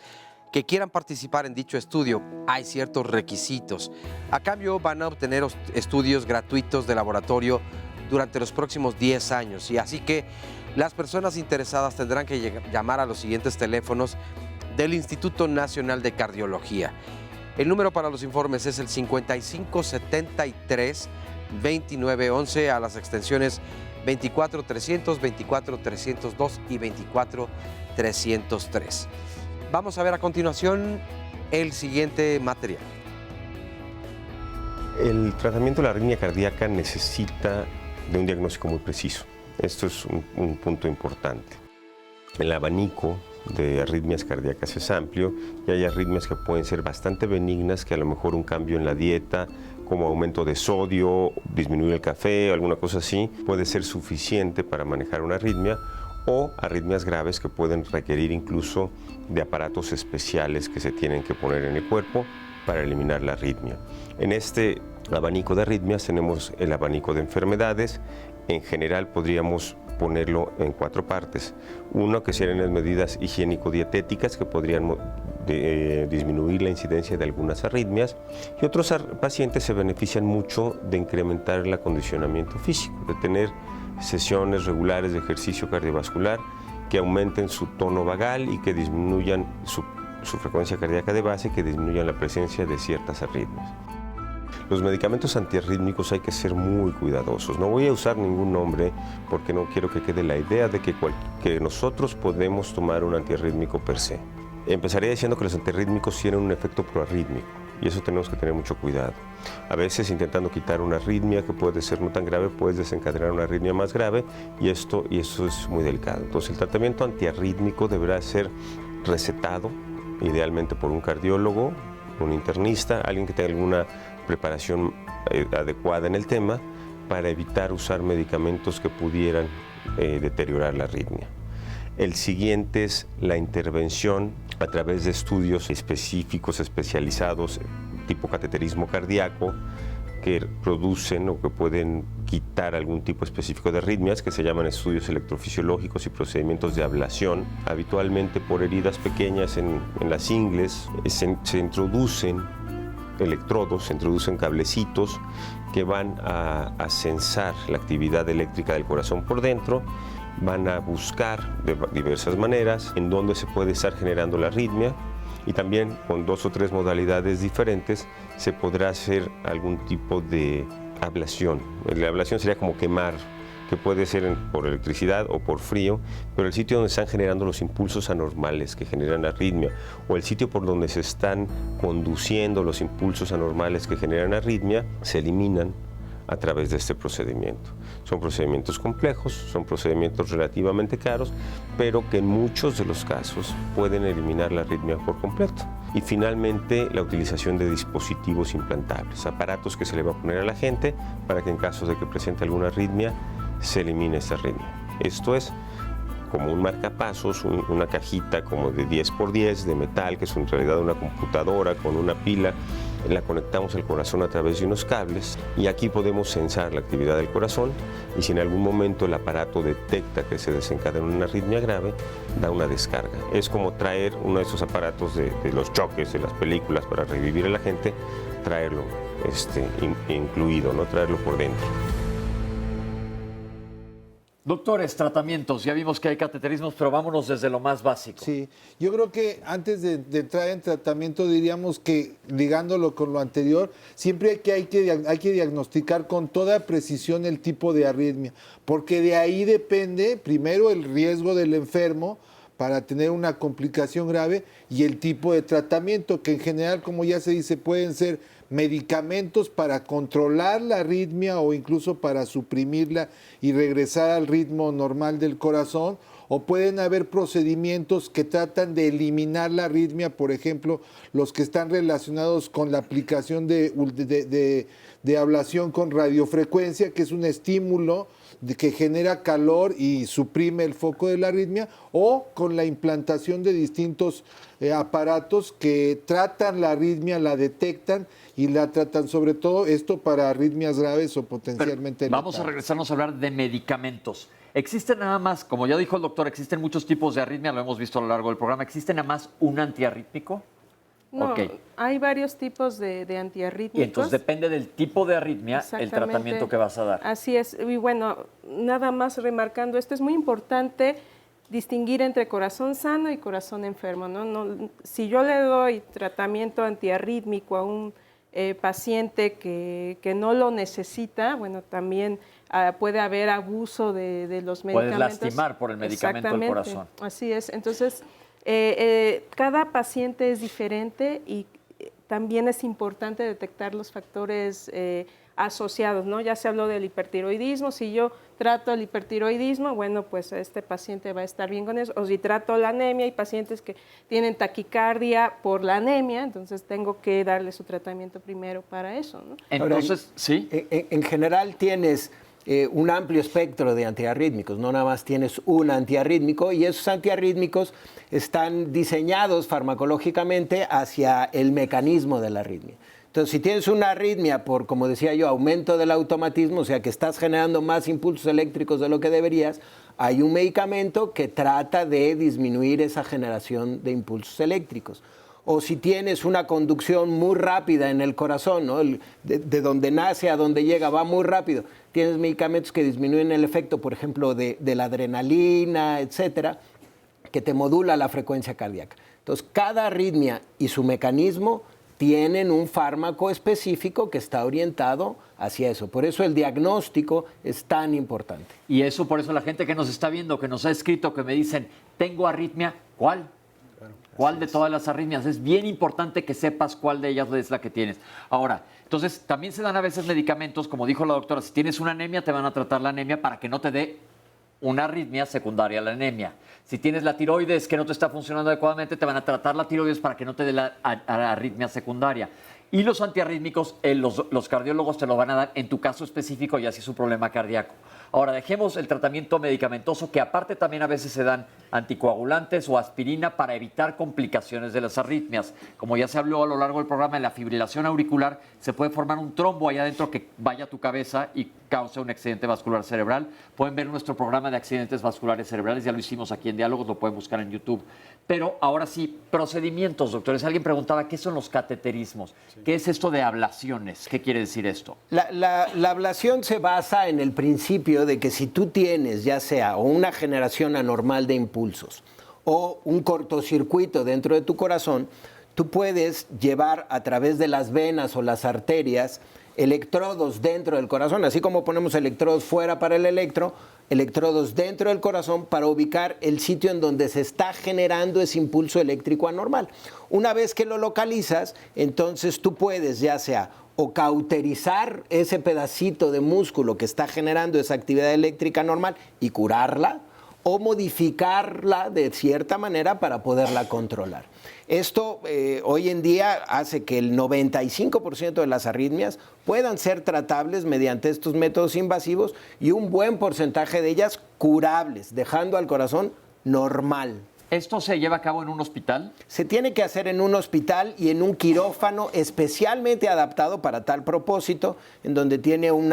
S3: que quieran participar en dicho estudio. Hay ciertos requisitos. A cambio van a obtener estudios gratuitos de laboratorio durante los próximos 10 años. Y así que las personas interesadas tendrán que llamar a los siguientes teléfonos del Instituto Nacional de Cardiología. El número para los informes es el 5573-2911 a las extensiones 24300, 24302 y 24303. Vamos a ver a continuación el siguiente material.
S15: El tratamiento de la arritmia cardíaca necesita de un diagnóstico muy preciso. Esto es un punto importante. El abanico de arritmias cardíacas es amplio y hay arritmias que pueden ser bastante benignas, que a lo mejor un cambio en la dieta, como aumento de sodio, disminuir el café o alguna cosa así, puede ser suficiente para manejar una arritmia, o arritmias graves que pueden requerir incluso de aparatos especiales que se tienen que poner en el cuerpo para eliminar la arritmia. En este abanico de arritmias tenemos el abanico de enfermedades. En general podríamos ponerlo en 4 partes. Uno, que serían las medidas higiénico-dietéticas que podrían disminuir la incidencia de algunas arritmias, y otros pacientes se benefician mucho de incrementar el acondicionamiento físico, de tener sesiones regulares de ejercicio cardiovascular que aumenten su tono vagal y que disminuyan su frecuencia cardíaca de base, que disminuyan la presencia de ciertas arritmias. Los medicamentos antiarrítmicos hay que ser muy cuidadosos. No voy a usar ningún nombre porque no quiero que quede la idea de que nosotros podemos tomar un antiarrítmico per se. Empezaría diciendo que los antiarrítmicos tienen un efecto proarrítmico y eso tenemos que tener mucho cuidado. A veces intentando quitar una arritmia que puede ser no tan grave, puedes desencadenar una arritmia más grave y eso es muy delicado. Entonces el tratamiento antiarrítmico deberá ser recetado idealmente por un cardiólogo, un internista, alguien que tenga alguna preparación adecuada en el tema para evitar usar medicamentos que pudieran deteriorar la arritmia. El siguiente es la intervención a través de estudios específicos, especializados, tipo cateterismo cardíaco, que producen o que pueden quitar algún tipo específico de arritmias, que se llaman estudios electrofisiológicos y procedimientos de ablación. Habitualmente por heridas pequeñas en las ingles se introducen electrodos, se introducen cablecitos que van a sensar la actividad eléctrica del corazón por dentro, van a buscar de diversas maneras en dónde se puede estar generando la arritmia, y también con 2 o 3 modalidades diferentes se podrá hacer algún tipo de ablación. La ablación sería como quemar, que puede ser por electricidad o por frío, pero el sitio donde están generando los impulsos anormales que generan arritmia, o el sitio por donde se están conduciendo los impulsos anormales que generan arritmia, se eliminan a través de este procedimiento. Son procedimientos complejos, son procedimientos relativamente caros, pero que en muchos de los casos pueden eliminar la arritmia por completo. Y finalmente, la utilización de dispositivos implantables, aparatos que se le va a poner a la gente para que en caso de que presente alguna arritmia, se elimine esta arritmia. Esto es como un marcapasos, una cajita como de 10x10 de metal, que es en realidad una computadora con una pila. La conectamos al corazón a través de unos cables y aquí podemos censar la actividad del corazón, y si en algún momento el aparato detecta que se desencadena una arritmia grave, da una descarga. Es como traer uno de esos aparatos de los choques de las películas para revivir a la gente, traerlo incluido, no traerlo por dentro.
S2: Doctores, tratamientos, ya vimos que hay cateterismos, pero vámonos desde lo más básico.
S6: Sí, yo creo que antes de entrar en tratamiento diríamos que, ligándolo con lo anterior, siempre hay que diagnosticar con toda precisión el tipo de arritmia, porque de ahí depende primero el riesgo del enfermo para tener una complicación grave y el tipo de tratamiento, que en general, como ya se dice, pueden ser medicamentos para controlar la arritmia o incluso para suprimirla y regresar al ritmo normal del corazón, o pueden haber procedimientos que tratan de eliminar la arritmia, por ejemplo, los que están relacionados con la aplicación de ablación con radiofrecuencia, que es un estímulo que genera calor y suprime el foco de la arritmia, o con la implantación de distintos aparatos que tratan la arritmia, la detectan y la tratan, sobre todo esto para arritmias graves o potencialmente letales.
S2: Vamos a regresarnos a hablar de medicamentos. Existen nada más, como ya dijo el doctor, existen muchos tipos de arritmia, lo hemos visto a lo largo del programa. ¿Existe nada más un antiarrítmico?
S5: No,
S2: Okay.
S5: Hay varios tipos de antiarrítmicos.
S2: Y entonces depende del tipo de arritmia el tratamiento que vas a dar.
S5: Así es. Y bueno, nada más remarcando, esto es muy importante distinguir entre corazón sano y corazón enfermo, ¿no? Si yo le doy tratamiento antiarrítmico a un paciente que no lo necesita, bueno, también puede haber abuso de los medicamentos.
S2: Puedes lastimar por el medicamento del corazón.
S5: Así es. Entonces, cada paciente es diferente y también es importante detectar los factores asociados, ¿no? Ya se habló del hipertiroidismo. Si yo trato el hipertiroidismo, bueno, pues este paciente va a estar bien con eso. O si trato la anemia, hay pacientes que tienen taquicardia por la anemia, entonces tengo que darle su tratamiento primero para eso, ¿no?
S2: Entonces, ¿sí?
S7: En general tienes un amplio espectro de antiarrítmicos, no nada más tienes un antiarrítmico, y esos antiarrítmicos están diseñados farmacológicamente hacia el mecanismo de la arritmia. Entonces, si tienes una arritmia por, como decía yo, aumento del automatismo, o sea, que estás generando más impulsos eléctricos de lo que deberías, hay un medicamento que trata de disminuir esa generación de impulsos eléctricos. O si tienes una conducción muy rápida en el corazón, ¿no? De donde nace a donde llega va muy rápido, tienes medicamentos que disminuyen el efecto, por ejemplo, de la adrenalina, etcétera, que te modula la frecuencia cardíaca. Entonces, cada arritmia y su mecanismo tienen un fármaco específico que está orientado hacia eso. Por eso el diagnóstico es tan importante.
S2: Y eso, por eso la gente que nos está viendo, que nos ha escrito, que me dicen, tengo arritmia, ¿cuál? ¿Cuál de todas las arritmias? Es bien importante que sepas cuál de ellas es la que tienes. Ahora, entonces, también se dan a veces medicamentos, como dijo la doctora, si tienes una anemia, te van a tratar la anemia para que no te dé una arritmia secundaria a la anemia. Si tienes la tiroides que no te está funcionando adecuadamente, te van a tratar la tiroides para que no te dé la arritmia secundaria. Y los antiarrítmicos, los cardiólogos te lo van a dar en tu caso específico y así es un problema cardíaco. Ahora, dejemos el tratamiento medicamentoso, que aparte también a veces se dan anticoagulantes o aspirina para evitar complicaciones de las arritmias. Como ya se habló a lo largo del programa, en la fibrilación auricular se puede formar un trombo allá adentro que vaya a tu cabeza y cause un accidente vascular cerebral. Pueden ver nuestro programa de accidentes vasculares cerebrales, ya lo hicimos aquí en Diálogos, lo pueden buscar en YouTube. Pero ahora sí, procedimientos, doctores. Alguien preguntaba, ¿qué son los cateterismos? Sí. ¿Qué es esto de ablaciones? ¿Qué quiere decir esto?
S7: La ablación se basa en el principio de que si tú tienes ya sea una generación anormal de impulsos o un cortocircuito dentro de tu corazón, tú puedes llevar a través de las venas o las arterias electrodos dentro del corazón, así como ponemos electrodos fuera para el electrodos dentro del corazón para ubicar el sitio en donde se está generando ese impulso eléctrico anormal. Una vez que lo localizas, entonces tú puedes ya sea o cauterizar ese pedacito de músculo que está generando esa actividad eléctrica normal y curarla, o modificarla de cierta manera para poderla controlar. Esto hoy en día hace que el 95% de las arritmias puedan ser tratables mediante estos métodos invasivos y un buen porcentaje de ellas curables, dejando al corazón normal.
S2: ¿Esto se lleva a cabo en un hospital?
S7: Se tiene que hacer en un hospital y en un quirófano especialmente adaptado para tal propósito, en donde tiene un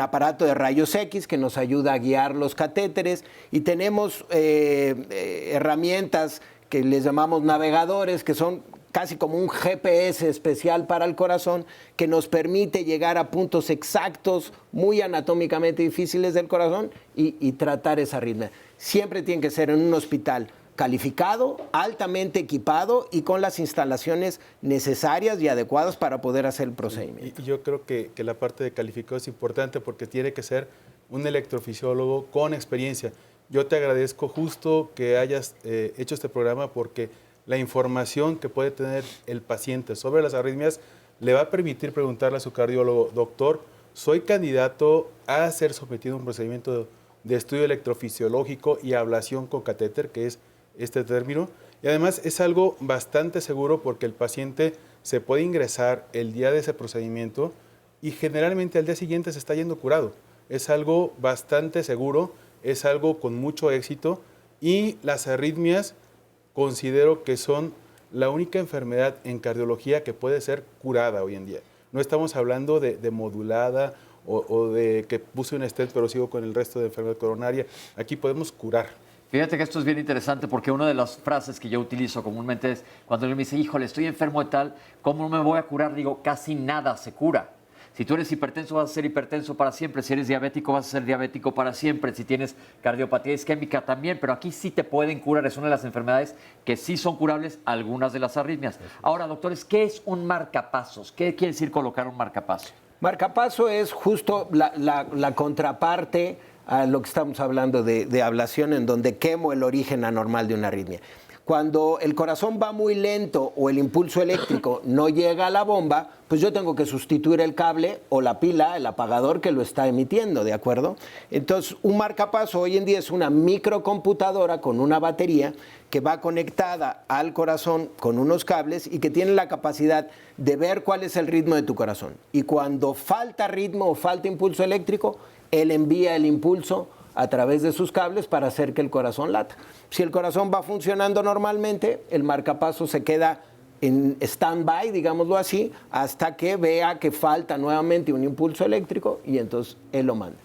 S7: aparato de rayos X que nos ayuda a guiar los catéteres y tenemos herramientas que les llamamos navegadores, que son casi como un GPS especial para el corazón, que nos permite llegar a puntos exactos, muy anatómicamente difíciles del corazón y tratar esa arritmia. Siempre tiene que ser en un hospital calificado, altamente equipado y con las instalaciones necesarias y adecuadas para poder hacer el procedimiento.
S8: Y yo creo que la parte de calificado es importante porque tiene que ser un electrofisiólogo con experiencia. Yo te agradezco justo que hayas hecho este programa porque la información que puede tener el paciente sobre las arritmias le va a permitir preguntarle a su cardiólogo, doctor, soy candidato a ser sometido a un procedimiento de estudio electrofisiológico y ablación con catéter, que es este término, y además es algo bastante seguro porque el paciente se puede ingresar el día de ese procedimiento y generalmente al día siguiente se está yendo curado. Es algo bastante seguro, es algo con mucho éxito y las arritmias considero que son la única enfermedad en cardiología que puede ser curada hoy en día. No estamos hablando de modulada o de que puse un stent pero sigo con el resto de enfermedad coronaria. Aquí podemos curar.
S2: Fíjate que esto es bien interesante porque una de las frases que yo utilizo comúnmente es cuando alguien me dice, híjole, estoy enfermo de tal, ¿cómo me voy a curar? Digo, casi nada se cura. Si tú eres hipertenso, vas a ser hipertenso para siempre. Si eres diabético, vas a ser diabético para siempre. Si tienes cardiopatía isquémica también, pero aquí sí te pueden curar. Es una de las enfermedades que sí son curables, algunas de las arritmias. Ahora, doctores, ¿qué es un marcapasos? ¿Qué quiere decir colocar un marcapaso?
S7: Marcapaso es justo la contraparte a lo que estamos hablando de ablación, en donde quemo el origen anormal de una arritmia. Cuando el corazón va muy lento o el impulso eléctrico no llega a la bomba, pues yo tengo que sustituir el cable o la pila, el apagador que lo está emitiendo, ¿de acuerdo? Entonces, un marcapaso hoy en día es una microcomputadora con una batería que va conectada al corazón con unos cables y que tiene la capacidad de ver cuál es el ritmo de tu corazón. Y cuando falta ritmo o falta impulso eléctrico, él envía el impulso a través de sus cables para hacer que el corazón lata. Si el corazón va funcionando normalmente, el marcapasos se queda en stand-by, digámoslo así, hasta que vea que falta nuevamente un impulso eléctrico y entonces él lo manda.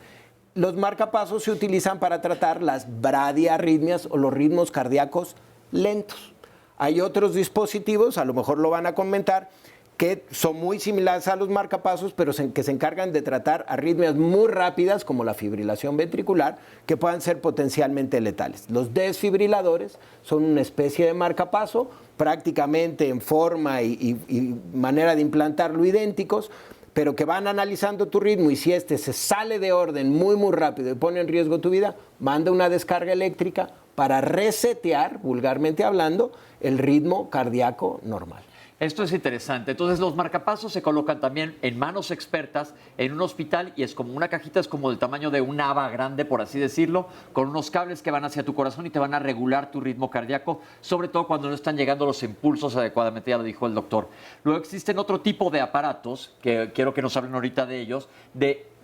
S7: Los marcapasos se utilizan para tratar las bradiarritmias o los ritmos cardíacos lentos. Hay otros dispositivos, a lo mejor lo van a comentar, que son muy similares a los marcapasos, pero que se encargan de tratar arritmias muy rápidas, como la fibrilación ventricular, que puedan ser potencialmente letales. Los desfibriladores son una especie de marcapaso, prácticamente en forma y manera de implantarlo idénticos, pero que van analizando tu ritmo y si este se sale de orden muy, muy rápido y pone en riesgo tu vida, manda una descarga eléctrica para resetear, vulgarmente hablando, el ritmo cardíaco normal.
S2: Esto es interesante. Entonces, los marcapasos se colocan también en manos expertas en un hospital y es como una cajita, es como del tamaño de una haba grande, por así decirlo, con unos cables que van hacia tu corazón y te van a regular tu ritmo cardíaco, sobre todo cuando no están llegando los impulsos adecuadamente, ya lo dijo el doctor. Luego existen otro tipo de aparatos, que quiero que nos hablen ahorita de ellos,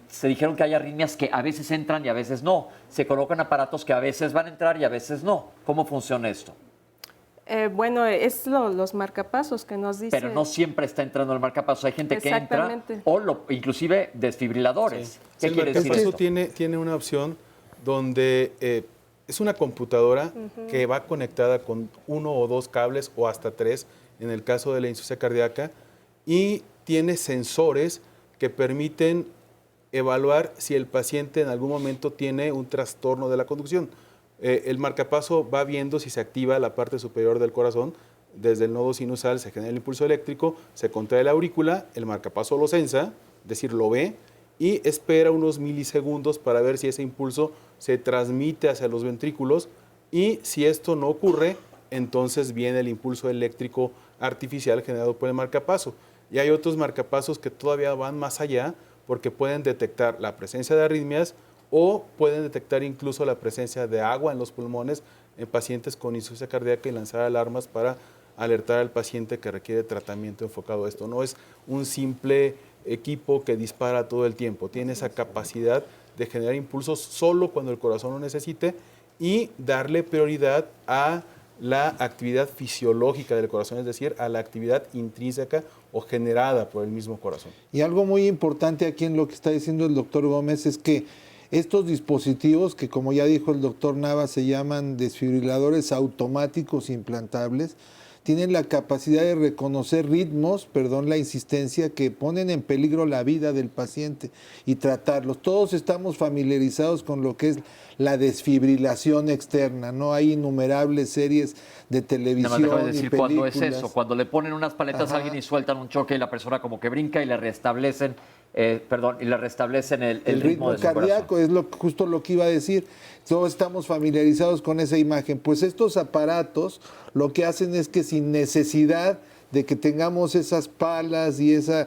S2: se dijeron que hay arritmias que a veces entran y a veces no. Se colocan aparatos que a veces van a entrar y a veces no. ¿Cómo funciona esto?
S5: Bueno, es los marcapasos que nos dicen.
S2: Pero no siempre está entrando el marcapaso. Hay gente que entra o inclusive desfibriladores.
S8: Sí.
S2: ¿Qué quiere decir
S8: eso?
S2: esto?
S8: Tiene una opción donde es una computadora que va conectada con 1 o 2 cables o hasta 3 en el caso de la insuficiencia cardíaca y tiene sensores que permiten evaluar si el paciente en algún momento tiene un trastorno de la conducción. El marcapaso va viendo si se activa la parte superior del corazón, desde el nodo sinusal se genera el impulso eléctrico, se contrae la aurícula, el marcapaso lo sensa, es decir, lo ve, y espera unos milisegundos para ver si ese impulso se transmite hacia los ventrículos, y si esto no ocurre, entonces viene el impulso eléctrico artificial generado por el marcapaso. Y hay otros marcapasos que todavía van más allá, porque pueden detectar la presencia de arritmias o pueden detectar incluso la presencia de agua en los pulmones en pacientes con insuficiencia cardíaca y lanzar alarmas para alertar al paciente que requiere tratamiento enfocado a esto. No es un simple equipo que dispara todo el tiempo, tiene esa capacidad de generar impulsos solo cuando el corazón lo necesite y darle prioridad a la actividad fisiológica del corazón, es decir, a la actividad intrínseca o generada por el mismo corazón.
S6: Y algo muy importante aquí en lo que está diciendo el doctor Gómez es que estos dispositivos, que como ya dijo el doctor Nava, se llaman desfibriladores automáticos implantables, tienen la capacidad de reconocer ritmos, perdón la insistencia, que ponen en peligro la vida del paciente y tratarlos. Todos estamos familiarizados con lo que es la desfibrilación externa, ¿no? Hay innumerables series de televisión.
S2: Nada más déjame decir
S6: y películas.
S2: cuándo es eso, cuando le ponen unas paletas a alguien y sueltan un choque y la persona como que brinca y le restablecen, el ritmo de su
S6: cardíaco,
S2: corazón.
S6: es justo lo que iba a decir. Todos estamos familiarizados con esa imagen. Pues estos aparatos lo que hacen es que sin necesidad de que tengamos esas palas y esa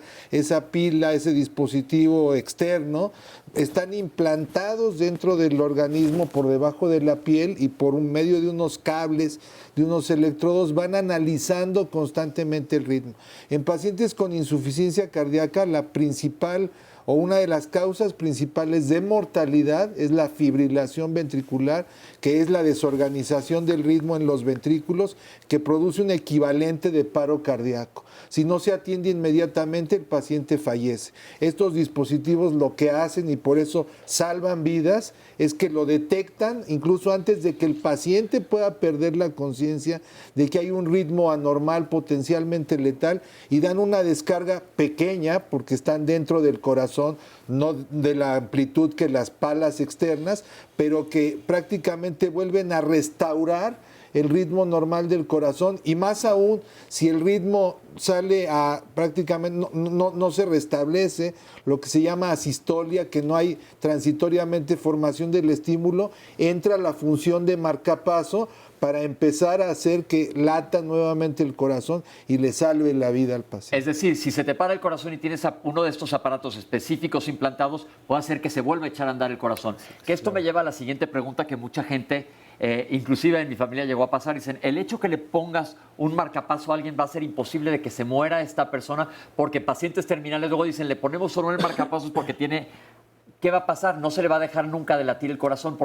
S6: pila, ese dispositivo externo, están implantados dentro del organismo por debajo de la piel y por un medio de unos cables, de unos electrodos, van analizando constantemente el ritmo. En pacientes con insuficiencia cardíaca, la principal o una de las causas principales de mortalidad es la fibrilación ventricular, que es la desorganización del ritmo en los ventrículos, que produce un equivalente de paro cardíaco. Si no se atiende inmediatamente, el paciente fallece. Estos dispositivos lo que hacen, y por eso salvan vidas, es que lo detectan incluso antes de que el paciente pueda perder la conciencia de que hay un ritmo anormal potencialmente letal y dan una descarga pequeña porque están dentro del corazón, no de la amplitud que las palas externas, pero que prácticamente vuelven a restaurar el ritmo normal del corazón, y más aún si el ritmo sale a prácticamente no se restablece, lo que se llama asistolia, que no hay transitoriamente formación del estímulo, entra la función de marcapaso para empezar a hacer que lata nuevamente el corazón y le salve la vida al paciente.
S2: Es decir, si se te para el corazón y tienes uno de estos aparatos específicos implantados, puede hacer que se vuelva a echar a andar el corazón. Que esto me lleva a la siguiente pregunta que mucha gente, inclusive en mi familia llegó a pasar, dicen, el hecho que le pongas un marcapaso a alguien va a ser imposible de que se muera esta persona, porque pacientes terminales luego dicen, le ponemos solo el marcapasos porque tiene... ¿Qué va a pasar? No se le va a dejar nunca de latir el corazón.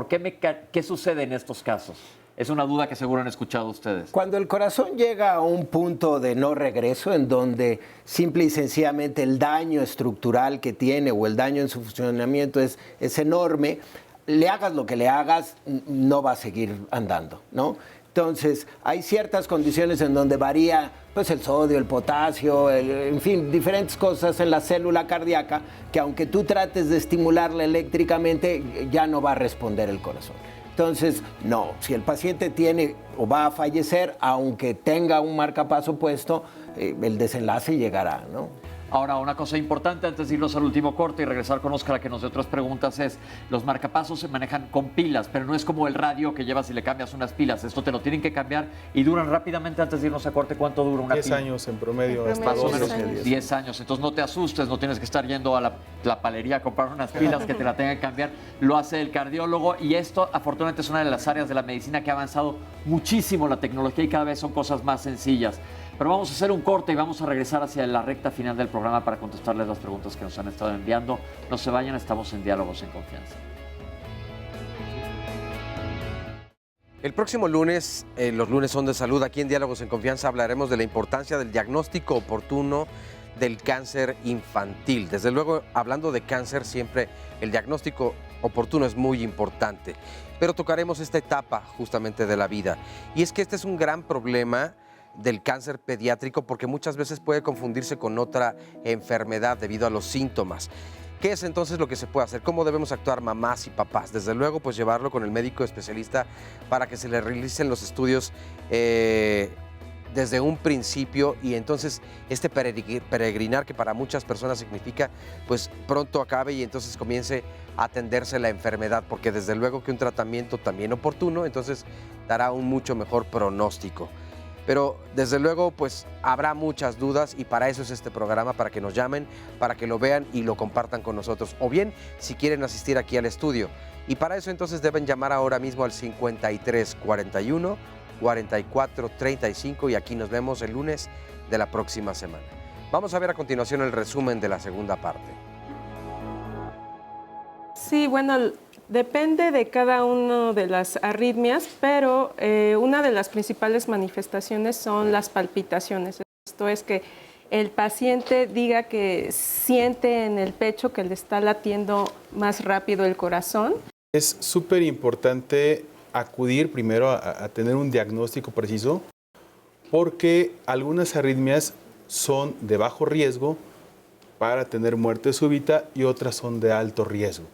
S2: ¿Qué sucede en estos casos? Es una duda que seguro han escuchado ustedes.
S7: Cuando el corazón llega a un punto de no regreso, en donde simple y sencillamente el daño estructural que tiene o el daño en su funcionamiento es enorme, le hagas lo que le hagas, no va a seguir andando, ¿no? Entonces, hay ciertas condiciones en donde varía pues, el sodio, el potasio, en fin, diferentes cosas en la célula cardíaca que aunque tú trates de estimularla eléctricamente, ya no va a responder el corazón. Entonces, no, si el paciente tiene o va a fallecer, aunque tenga un marcapaso puesto, el desenlace llegará, ¿no?
S2: Ahora, una cosa importante antes de irnos al último corte y regresar con Óscar a que nos dé otras preguntas es, los marcapasos se manejan con pilas, pero no es como el radio que llevas y le cambias unas pilas. Esto te lo tienen que cambiar y duran rápidamente. Antes de irnos a corte, ¿cuánto dura una
S8: 10
S2: pila?
S8: 10 años en promedio.
S2: Más o menos 10 años. Entonces no te asustes, no tienes que estar yendo a la palería a comprar unas pilas que te la tengan que cambiar. Lo hace el cardiólogo y esto afortunadamente es una de las áreas de la medicina que ha avanzado muchísimo la tecnología y cada vez son cosas más sencillas. Pero vamos a hacer un corte y vamos a regresar hacia la recta final del programa para contestarles las preguntas que nos han estado enviando. No se vayan, estamos en Diálogos en Confianza.
S3: El próximo lunes, los lunes son de salud, aquí en Diálogos en Confianza hablaremos de la importancia del diagnóstico oportuno del cáncer infantil. Desde luego, hablando de cáncer, siempre el diagnóstico oportuno es muy importante. Pero tocaremos esta etapa justamente de la vida. Y es que este es un gran problema del cáncer pediátrico porque muchas veces puede confundirse con otra enfermedad debido a los síntomas. ¿Qué es entonces lo que se puede hacer? ¿Cómo debemos actuar mamás y papás? Desde luego, pues llevarlo con el médico especialista para que se le realicen los estudios desde un principio y entonces este peregrinar que para muchas personas significa pues pronto acabe y entonces comience a atenderse la enfermedad, porque desde luego que un tratamiento también oportuno entonces dará un mucho mejor pronóstico. Pero desde luego, pues habrá muchas dudas y para eso es este programa, para que nos llamen, para que lo vean y lo compartan con nosotros. O bien, si quieren asistir aquí al estudio. Y para eso entonces deben llamar ahora mismo al 5341 4435 y aquí nos vemos el lunes de la próxima semana. Vamos a ver a continuación el resumen de la segunda parte.
S5: Sí, bueno, depende de cada una de las arritmias, pero una de las principales manifestaciones son las palpitaciones. Esto es que el paciente diga que siente en el pecho que le está latiendo más rápido el corazón.
S8: Es súper importante acudir primero a tener un diagnóstico preciso, porque algunas arritmias son de bajo riesgo para tener muerte súbita y otras son de alto riesgo.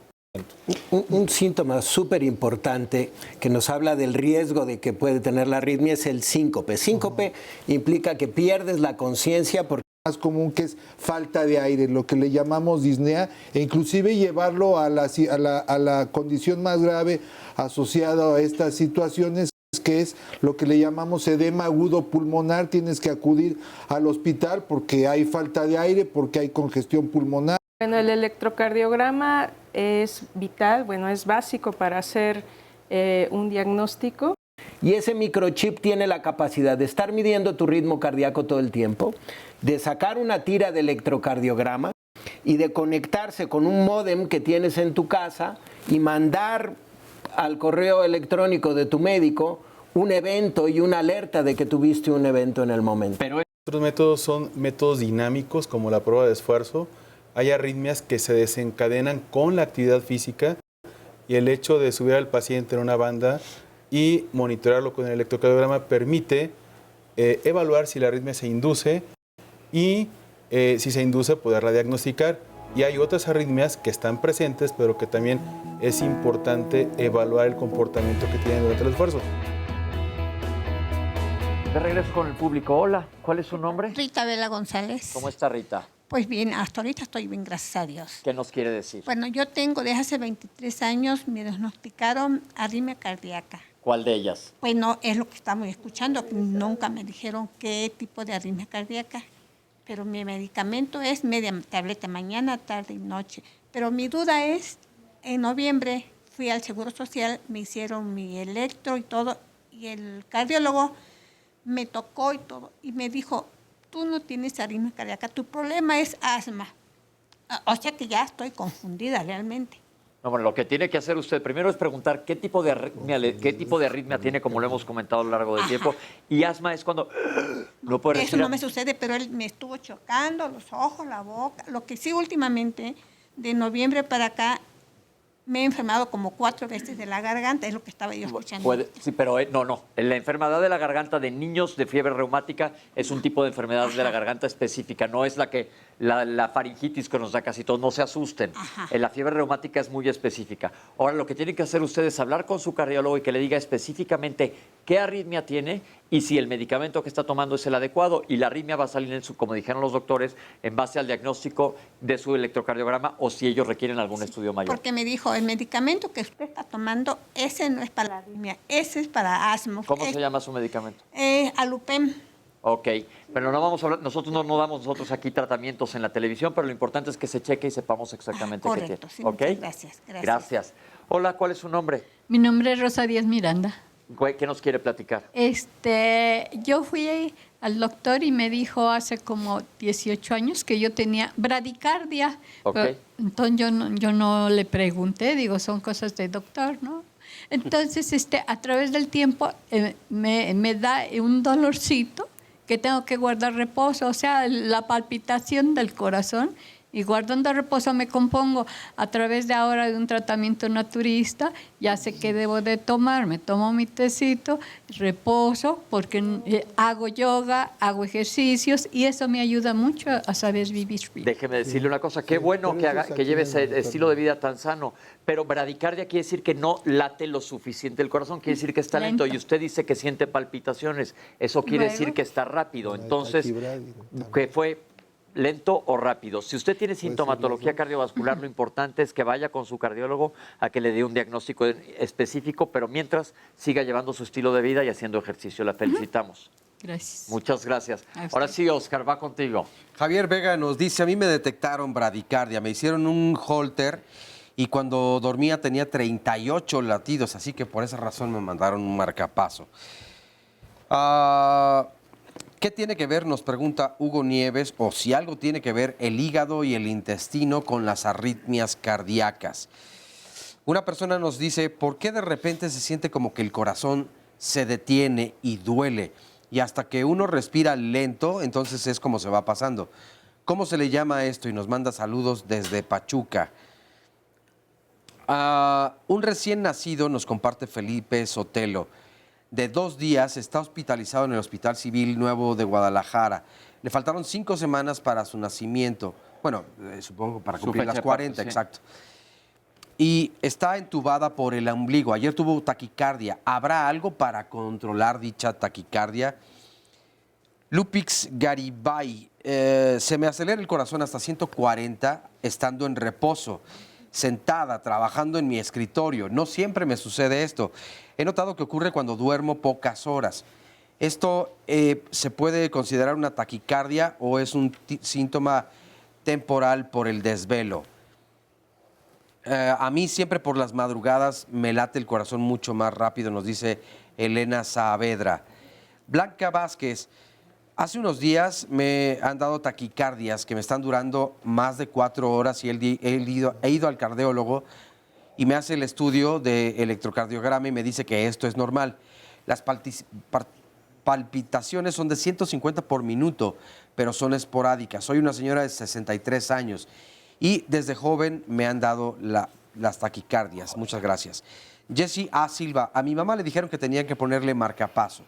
S7: Un síntoma súper importante que nos habla del riesgo de que puede tener la arritmia es el síncope. Síncope implica que pierdes la conciencia porque
S6: más común, que es falta de aire, lo que le llamamos disnea, e inclusive llevarlo a la condición más grave asociada a estas situaciones, que es lo que le llamamos edema agudo pulmonar. Tienes que acudir al hospital porque hay falta de aire, porque hay congestión pulmonar.
S5: Bueno, el electrocardiograma es vital, bueno, es básico para hacer un diagnóstico.
S7: Y ese microchip tiene la capacidad de estar midiendo tu ritmo cardíaco todo el tiempo, de sacar una tira de electrocardiograma y de conectarse con un módem que tienes en tu casa y mandar al correo electrónico de tu médico un evento y una alerta de que tuviste un evento en el momento.
S8: Pero otros métodos son métodos dinámicos, como la prueba de esfuerzo. Hay arritmias que se desencadenan con la actividad física y el hecho de subir al paciente en una banda y monitorearlo con el electrocardiograma permite evaluar si la arritmia se induce y si se induce poderla diagnosticar. Y hay otras arritmias que están presentes, pero que también es importante evaluar el comportamiento que tienen durante el esfuerzo.
S2: De regreso con el público. Hola, ¿cuál es su nombre?
S16: Rita Vela González.
S2: ¿Cómo está Rita?
S16: Pues bien, hasta ahorita estoy bien, gracias a Dios.
S2: ¿Qué nos quiere decir?
S16: Bueno, yo tengo desde hace 23 años, me diagnosticaron arritmia cardíaca.
S2: ¿Cuál de ellas?
S16: Pues no, es lo que estamos escuchando, nunca me dijeron qué tipo de arritmia cardíaca. Pero mi medicamento es media tableta mañana, tarde y noche. Pero mi duda es, en noviembre fui al Seguro Social, me hicieron mi electro y todo, y el cardiólogo me tocó y todo, y me dijo, tú no tienes arritmia cardíaca, tu problema es asma. O sea que ya estoy confundida realmente.
S2: No, bueno, lo que tiene que hacer usted primero es preguntar qué tipo de arritmia tiene, como lo hemos comentado a lo largo del tiempo. Y asma es cuando no puede respirar.
S16: Eso no me sucede, pero él me estuvo chocando los ojos, la boca. Lo que sí últimamente, de noviembre para acá, me he enfermado como 4 veces de la garganta, es lo que estaba yo escuchando.
S2: Sí, pero no. La enfermedad de la garganta de niños de fiebre reumática es un tipo de enfermedad de la garganta específica, no es la faringitis que nos da casi todos, no se asusten. La fiebre reumática es muy específica. Ahora, lo que tienen que hacer ustedes es hablar con su cardiólogo y que le diga específicamente qué arritmia tiene y si el medicamento que está tomando es el adecuado. Y la arritmia va a salir, como dijeron los doctores, en base al diagnóstico de su electrocardiograma o si ellos requieren algún estudio mayor.
S16: Porque me dijo, el medicamento que usted está tomando, ese no es para la arritmia, ese es para asma.
S2: ¿Cómo se llama su medicamento?
S16: Alupem.
S2: Ok, pero no vamos a hablar, nosotros no damos aquí tratamientos en la televisión, pero lo importante es que se cheque y sepamos exactamente qué tiene.
S16: Correcto, sí,
S2: ¿Okay?
S16: Gracias.
S2: Gracias. Hola, ¿cuál es su nombre?
S17: Mi nombre es Rosa Díaz Miranda.
S2: ¿Qué nos quiere platicar?
S17: Yo fui al doctor y me dijo hace como 18 años que yo tenía bradicardia.
S2: Okay.
S17: Entonces yo no le pregunté, digo, son cosas de doctor, ¿no? Entonces, a través del tiempo me da un dolorcito que tengo que guardar reposo, o sea, la palpitación del corazón. Y guardando reposo me compongo a través de ahora de un tratamiento naturista, ya sé qué debo de tomar, me tomo mi tecito, reposo, porque hago yoga, hago ejercicios y eso me ayuda mucho a saber vivir bien.
S2: Déjeme decirle una cosa, qué bueno que lleve ese estilo de vida tan sano, pero bradicardia quiere decir que no late lo suficiente el corazón, quiere decir que está lento y usted dice que siente palpitaciones, eso quiere decir que está rápido, entonces, que fue lento o rápido. Si usted tiene sintomatología cardiovascular, lo importante es que vaya con su cardiólogo a que le dé un diagnóstico específico, pero mientras siga llevando su estilo de vida y haciendo ejercicio. La felicitamos.
S17: Gracias.
S2: Muchas gracias. Ahora sí, Oscar, va contigo.
S3: Javier Vega nos dice, a mí me detectaron bradicardia, me hicieron un holter y cuando dormía tenía 38 latidos, así que por esa razón me mandaron un marcapaso. ¿Qué tiene que ver, nos pregunta Hugo Nieves, o si algo tiene que ver el hígado y el intestino con las arritmias cardíacas? Una persona nos dice, ¿por qué de repente se siente como que el corazón se detiene y duele? Y hasta que uno respira lento, entonces es como se va pasando. ¿Cómo se le llama esto? Y nos manda saludos desde Pachuca. Un recién nacido, nos comparte Felipe Sotelo, de 2 días, está hospitalizado en el Hospital Civil Nuevo de Guadalajara. Le faltaron 5 semanas para su nacimiento. Bueno, supongo para cumplir las 40, sí. Exacto. Y está entubada por el ombligo. Ayer tuvo taquicardia. ¿Habrá algo para controlar dicha taquicardia? Lupix Garibay, se me acelera el corazón hasta 140 estando en reposo, sentada, trabajando en mi escritorio. No siempre me sucede esto. He notado que ocurre cuando duermo pocas horas. ¿Esto se puede considerar una taquicardia o es un síntoma temporal por el desvelo? A mí siempre por las madrugadas me late el corazón mucho más rápido, nos dice Elena Saavedra. Blanca Vázquez, hace unos días me han dado taquicardias que me están durando más de 4 horas y he ido al cardiólogo y me hace el estudio de electrocardiograma y me dice que esto es normal. Las palpitaciones son de 150 por minuto, pero son esporádicas. Soy una señora de 63 años y desde joven me han dado las taquicardias. Muchas gracias. Jessie A. Silva, a mi mamá le dijeron que tenían que ponerle marcapaso,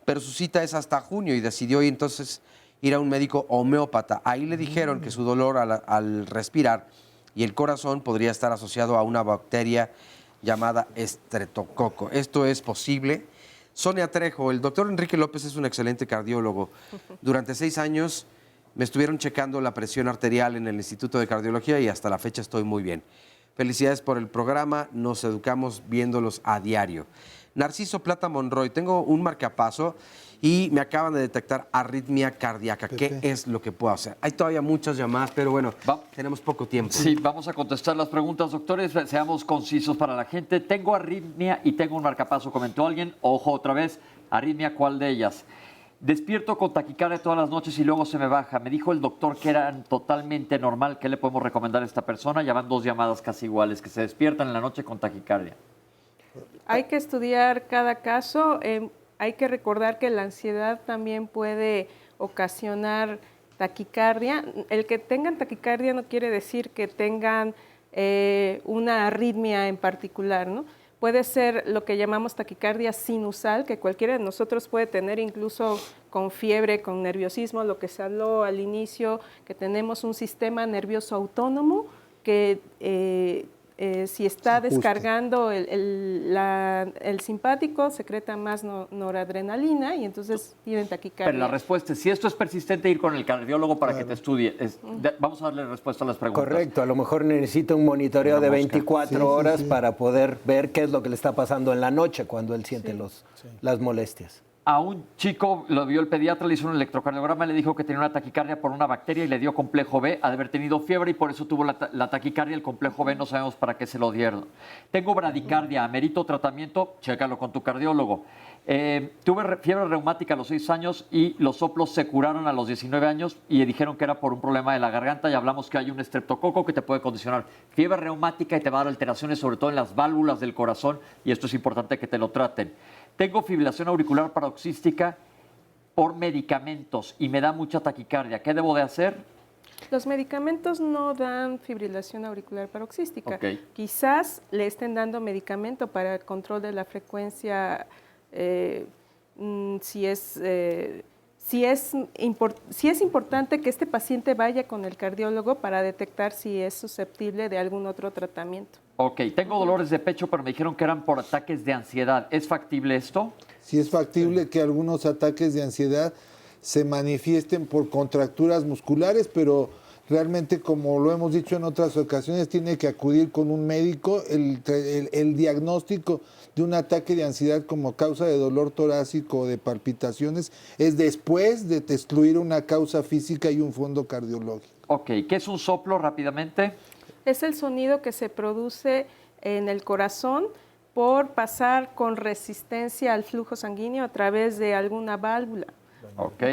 S3: pero su cita es hasta junio y decidió entonces ir a un médico homeópata. Ahí le dijeron que su dolor al respirar y el corazón podría estar asociado a una bacteria llamada estreptococo. ¿Esto es posible? Sonia Trejo, el doctor Enrique López es un excelente cardiólogo. Durante 6 años me estuvieron checando la presión arterial en el Instituto de Cardiología y hasta la fecha estoy muy bien. Felicidades por el programa, nos educamos viéndolos a diario. Narciso Plata Monroy, tengo un marcapaso y me acaban de detectar arritmia cardíaca. ¿Qué es lo que puedo hacer? Hay todavía muchas llamadas, pero bueno, tenemos poco tiempo.
S2: Sí, vamos a contestar las preguntas, doctores. Seamos concisos para la gente. Tengo arritmia y tengo un marcapaso, comentó alguien. Ojo, otra vez, arritmia, ¿cuál de ellas? Despierto con taquicardia todas las noches y luego se me baja. Me dijo el doctor que era totalmente normal. ¿Qué le podemos recomendar a esta persona? Ya van 2 llamadas casi iguales, que se despiertan en la noche con taquicardia.
S5: Hay que estudiar cada caso. Hay que recordar que la ansiedad también puede ocasionar taquicardia. El que tengan taquicardia no quiere decir que tengan una arritmia en particular, ¿no? Puede ser lo que llamamos taquicardia sinusal, que cualquiera de nosotros puede tener, incluso con fiebre, con nerviosismo, lo que se habló al inicio, que tenemos un sistema nervioso autónomo que si está descargando el simpático, secreta más noradrenalina y entonces tienen taquicardia.
S2: Pero la respuesta es, si esto es persistente, ir con el cardiólogo para que te estudie. Vamos a darle respuesta a las preguntas.
S7: Correcto, a lo mejor necesita un monitoreo de 24 horas para poder ver qué es lo que le está pasando en la noche cuando él siente las molestias.
S2: A un chico lo vio el pediatra, le hizo un electrocardiograma, le dijo que tenía una taquicardia por una bacteria y le dio complejo B, ha de haber tenido fiebre y por eso tuvo la taquicardia. El complejo B no sabemos para qué se lo dieron. Tengo bradicardia, amerito tratamiento, chécalo con tu cardiólogo. Tuve fiebre reumática a los 6 años y los soplos se curaron a los 19 años y dijeron que era por un problema de la garganta y hablamos que hay un estreptococo que te puede condicionar fiebre reumática y te va a dar alteraciones sobre todo en las válvulas del corazón y esto es importante que te lo traten. Tengo fibrilación auricular paroxística por medicamentos y me da mucha taquicardia. ¿Qué debo de hacer?
S5: Los medicamentos no dan fibrilación auricular paroxística.
S2: Okay.
S5: Quizás le estén dando medicamento para el control de la frecuencia, si es importante que este paciente vaya con el cardiólogo para detectar si es susceptible de algún otro tratamiento.
S2: Ok, tengo dolores de pecho, pero me dijeron que eran por ataques de ansiedad. ¿Es factible esto?
S6: Sí, es factible que algunos ataques de ansiedad se manifiesten por contracturas musculares, pero realmente, como lo hemos dicho en otras ocasiones, tiene que acudir con un médico. El diagnóstico de un ataque de ansiedad como causa de dolor torácico o de palpitaciones es después de excluir una causa física y un fondo cardiológico.
S2: Ok, ¿qué es un soplo rápidamente?
S5: Es el sonido que se produce en el corazón por pasar con resistencia al flujo sanguíneo a través de alguna válvula.
S2: Ok.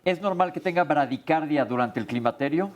S2: ¿Es normal que tenga bradicardia durante el climaterio?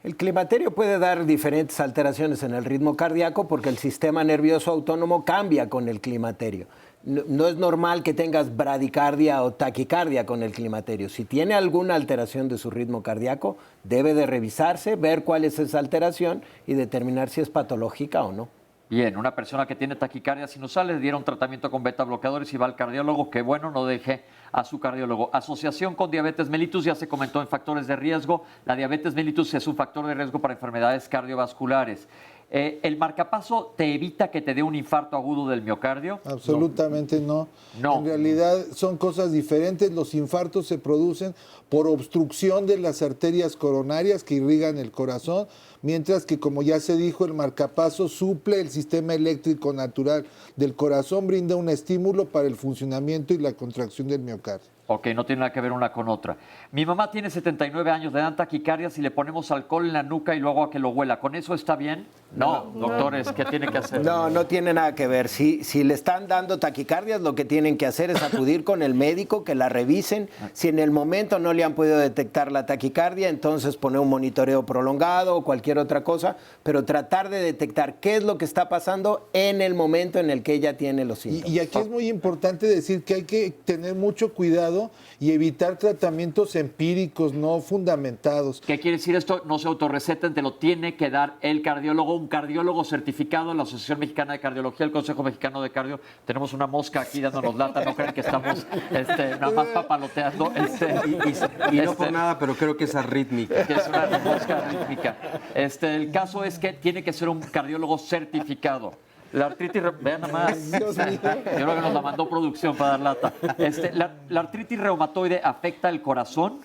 S7: El climaterio puede dar diferentes alteraciones en el ritmo cardíaco porque el sistema nervioso autónomo cambia con el climaterio. No es normal que tengas bradicardia o taquicardia con el climaterio. Si tiene alguna alteración de su ritmo cardíaco, debe de revisarse, ver cuál es esa alteración y determinar si es patológica o no.
S2: Bien, una persona que tiene taquicardia sinusal le dieron tratamiento con beta bloqueadores y va al cardiólogo. Qué bueno, no deje a su cardiólogo. Asociación con diabetes mellitus, ya se comentó en factores de riesgo. La diabetes mellitus es un factor de riesgo para enfermedades cardiovasculares. ¿El marcapaso te evita que te dé un infarto agudo del miocardio?
S6: Absolutamente no. En realidad son cosas diferentes. Los infartos se producen por obstrucción de las arterias coronarias que irrigan el corazón, mientras que, como ya se dijo, el marcapaso suple el sistema eléctrico natural del corazón, brinda un estímulo para el funcionamiento y la contracción del miocardio.
S2: Ok, no tiene nada que ver una con otra. Mi mamá tiene 79 años, le dan taquicardia si le ponemos alcohol en la nuca y luego a que lo huela. ¿Con eso está bien? No, doctores, ¿qué tiene que hacer?
S7: No, no tiene nada que ver. Si le están dando taquicardias, lo que tienen que hacer es acudir con el médico, que la revisen. Si en el momento no le han podido detectar la taquicardia, entonces poner un monitoreo prolongado o cualquier otra cosa, pero tratar de detectar qué es lo que está pasando en el momento en el que ella tiene los síntomas.
S6: Y aquí es muy importante decir que hay que tener mucho cuidado y evitar tratamientos empíricos no fundamentados.
S2: ¿Qué quiere decir esto? No se autorreceten, te lo tiene que dar el cardiólogo, un cardiólogo certificado en la Asociación Mexicana de Cardiología, el Consejo Mexicano de Cardio. Tenemos una mosca aquí dándonos lata, no crean que estamos nada más papaloteando.
S3: Y no por nada, pero creo que es arrítmica.
S2: Que es una mosca arrítmica. El caso es que tiene que ser un cardiólogo certificado. La artritis, vean nada más. Yo creo que nos la mandó producción para dar lata. ¿La artritis reumatoide afecta el corazón?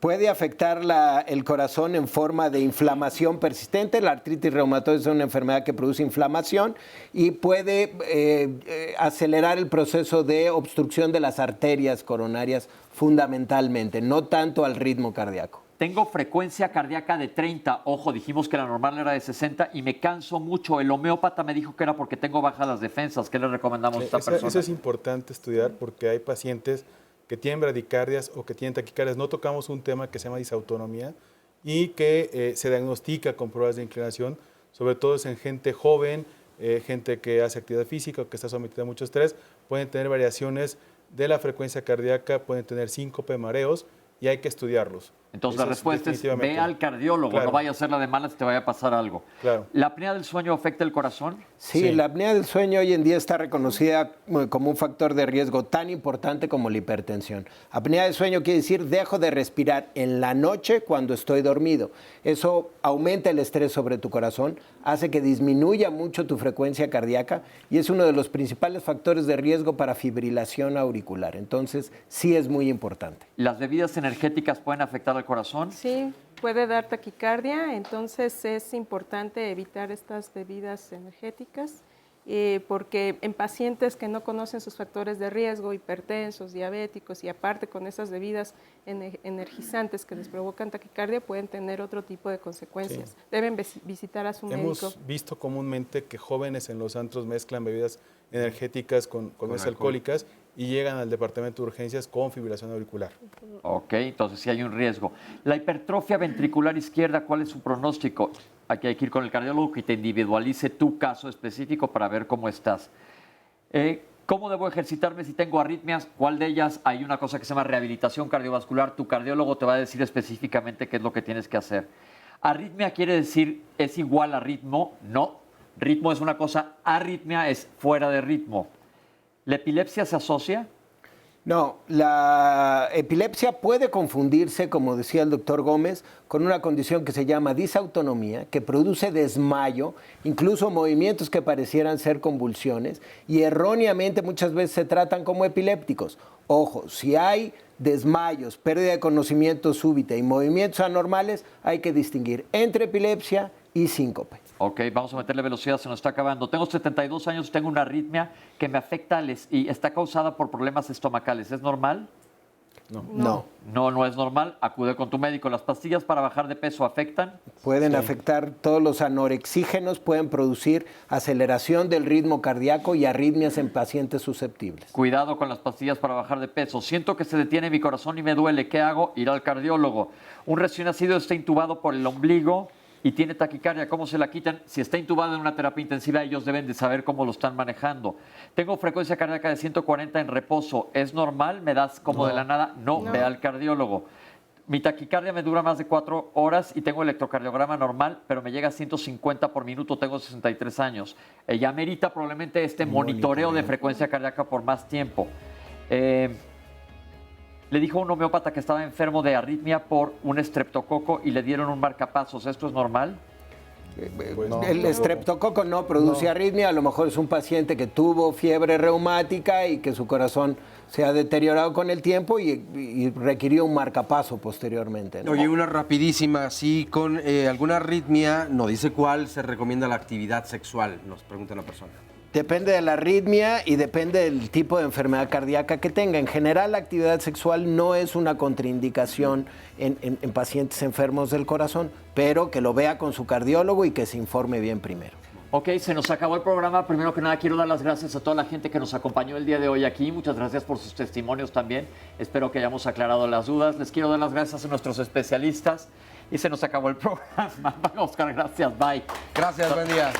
S7: Puede afectar el corazón en forma de inflamación persistente. La artritis reumatoide es una enfermedad que produce inflamación y puede acelerar el proceso de obstrucción de las arterias coronarias fundamentalmente, no tanto al ritmo cardíaco.
S2: Tengo frecuencia cardíaca de 30, ojo, dijimos que la normal era de 60 y me canso mucho. El homeópata me dijo que era porque tengo bajas las defensas. ¿Qué le recomendamos a esta persona?
S8: Eso es importante estudiar porque hay pacientes que tienen bradicardias o que tienen taquicardias. No tocamos un tema que se llama disautonomía y que se diagnostica con pruebas de inclinación, sobre todo es en gente joven, gente que hace actividad física o que está sometida a mucho estrés. Pueden tener variaciones de la frecuencia cardíaca, pueden tener síncope, mareos y hay que estudiarlos.
S2: Entonces la respuesta es ve al cardiólogo,
S8: claro.
S2: No vaya a hacerla de malas, te vaya a pasar algo.
S8: Claro.
S2: ¿La apnea del sueño afecta el corazón?
S7: Sí, la apnea del sueño hoy en día está reconocida como un factor de riesgo tan importante como la hipertensión. Apnea del sueño quiere decir dejo de respirar en la noche cuando estoy dormido. Eso aumenta el estrés sobre tu corazón, hace que disminuya mucho tu frecuencia cardíaca y es uno de los principales factores de riesgo para fibrilación auricular. Entonces, sí es muy importante.
S2: ¿Las bebidas energéticas pueden afectar al corazón?
S5: Sí, puede dar taquicardia, entonces es importante evitar estas bebidas energéticas porque en pacientes que no conocen sus factores de riesgo, hipertensos, diabéticos y aparte con esas bebidas energizantes que les provocan taquicardia pueden tener otro tipo de consecuencias. Sí. Deben visitar a su médico.
S8: Hemos visto comúnmente que jóvenes en los antros mezclan bebidas energéticas con bebidas alcohólicas y llegan al departamento de urgencias con fibrilación auricular.
S2: Ok, entonces sí hay un riesgo. La hipertrofia ventricular izquierda, ¿cuál es su pronóstico? Aquí hay que ir con el cardiólogo que te individualice tu caso específico para ver cómo estás. ¿Cómo debo ejercitarme si tengo arritmias? ¿Cuál de ellas? Hay una cosa que se llama rehabilitación cardiovascular. Tu cardiólogo te va a decir específicamente qué es lo que tienes que hacer. Arritmia quiere decir, ¿es igual a ritmo? No. Ritmo es una cosa, arritmia es fuera de ritmo. ¿La epilepsia se asocia?
S7: No, la epilepsia puede confundirse, como decía el doctor Gómez, con una condición que se llama disautonomía, que produce desmayo, incluso movimientos que parecieran ser convulsiones, y erróneamente muchas veces se tratan como epilépticos. Ojo, si hay desmayos, pérdida de conocimiento súbita y movimientos anormales, hay que distinguir entre epilepsia y síncope.
S2: Ok, vamos a meterle velocidad, se nos está acabando. Tengo 72 años, tengo una arritmia que me afecta y está causada por problemas estomacales. ¿Es normal?
S7: No.
S2: No es normal. Acude con tu médico. ¿Las pastillas para bajar de peso afectan?
S7: Pueden afectar todos los anorexígenos, pueden producir aceleración del ritmo cardíaco y arritmias en pacientes susceptibles.
S2: Cuidado con las pastillas para bajar de peso. Siento que se detiene mi corazón y me duele. ¿Qué hago? Ir al cardiólogo. Un recién nacido está intubado por el ombligo y tiene taquicardia, ¿cómo se la quitan? Si está intubado en una terapia intensiva, ellos deben de saber cómo lo están manejando. Tengo frecuencia cardíaca de 140 en reposo. ¿Es normal? ¿Me das como de la nada? No, ve al cardiólogo. Mi taquicardia me dura más de 4 horas y tengo electrocardiograma normal, pero me llega a 150 por minuto, tengo 63 años. Ya merita probablemente este monitoreo de frecuencia cardíaca por más tiempo. Le dijo a un homeópata que estaba enfermo de arritmia por un estreptococo y le dieron un marcapasos. ¿Esto es normal?
S7: El estreptococo no produce arritmia, a lo mejor es un paciente que tuvo fiebre reumática y que su corazón se ha deteriorado con el tiempo y requirió un marcapaso posteriormente, ¿no?
S3: Oye, una rapidísima, sí, con alguna arritmia, no dice cuál, se recomienda la actividad sexual, nos pregunta una persona.
S7: Depende de la arritmia y depende del tipo de enfermedad cardíaca que tenga. En general, la actividad sexual no es una contraindicación en pacientes enfermos del corazón, pero que lo vea con su cardiólogo y que se informe bien primero.
S2: Ok, se nos acabó el programa. Primero que nada, quiero dar las gracias a toda la gente que nos acompañó el día de hoy aquí. Muchas gracias por sus testimonios también. Espero que hayamos aclarado las dudas. Les quiero dar las gracias a nuestros especialistas. Y se nos acabó el programa. Oscar, gracias. Bye.
S3: Gracias, buen día.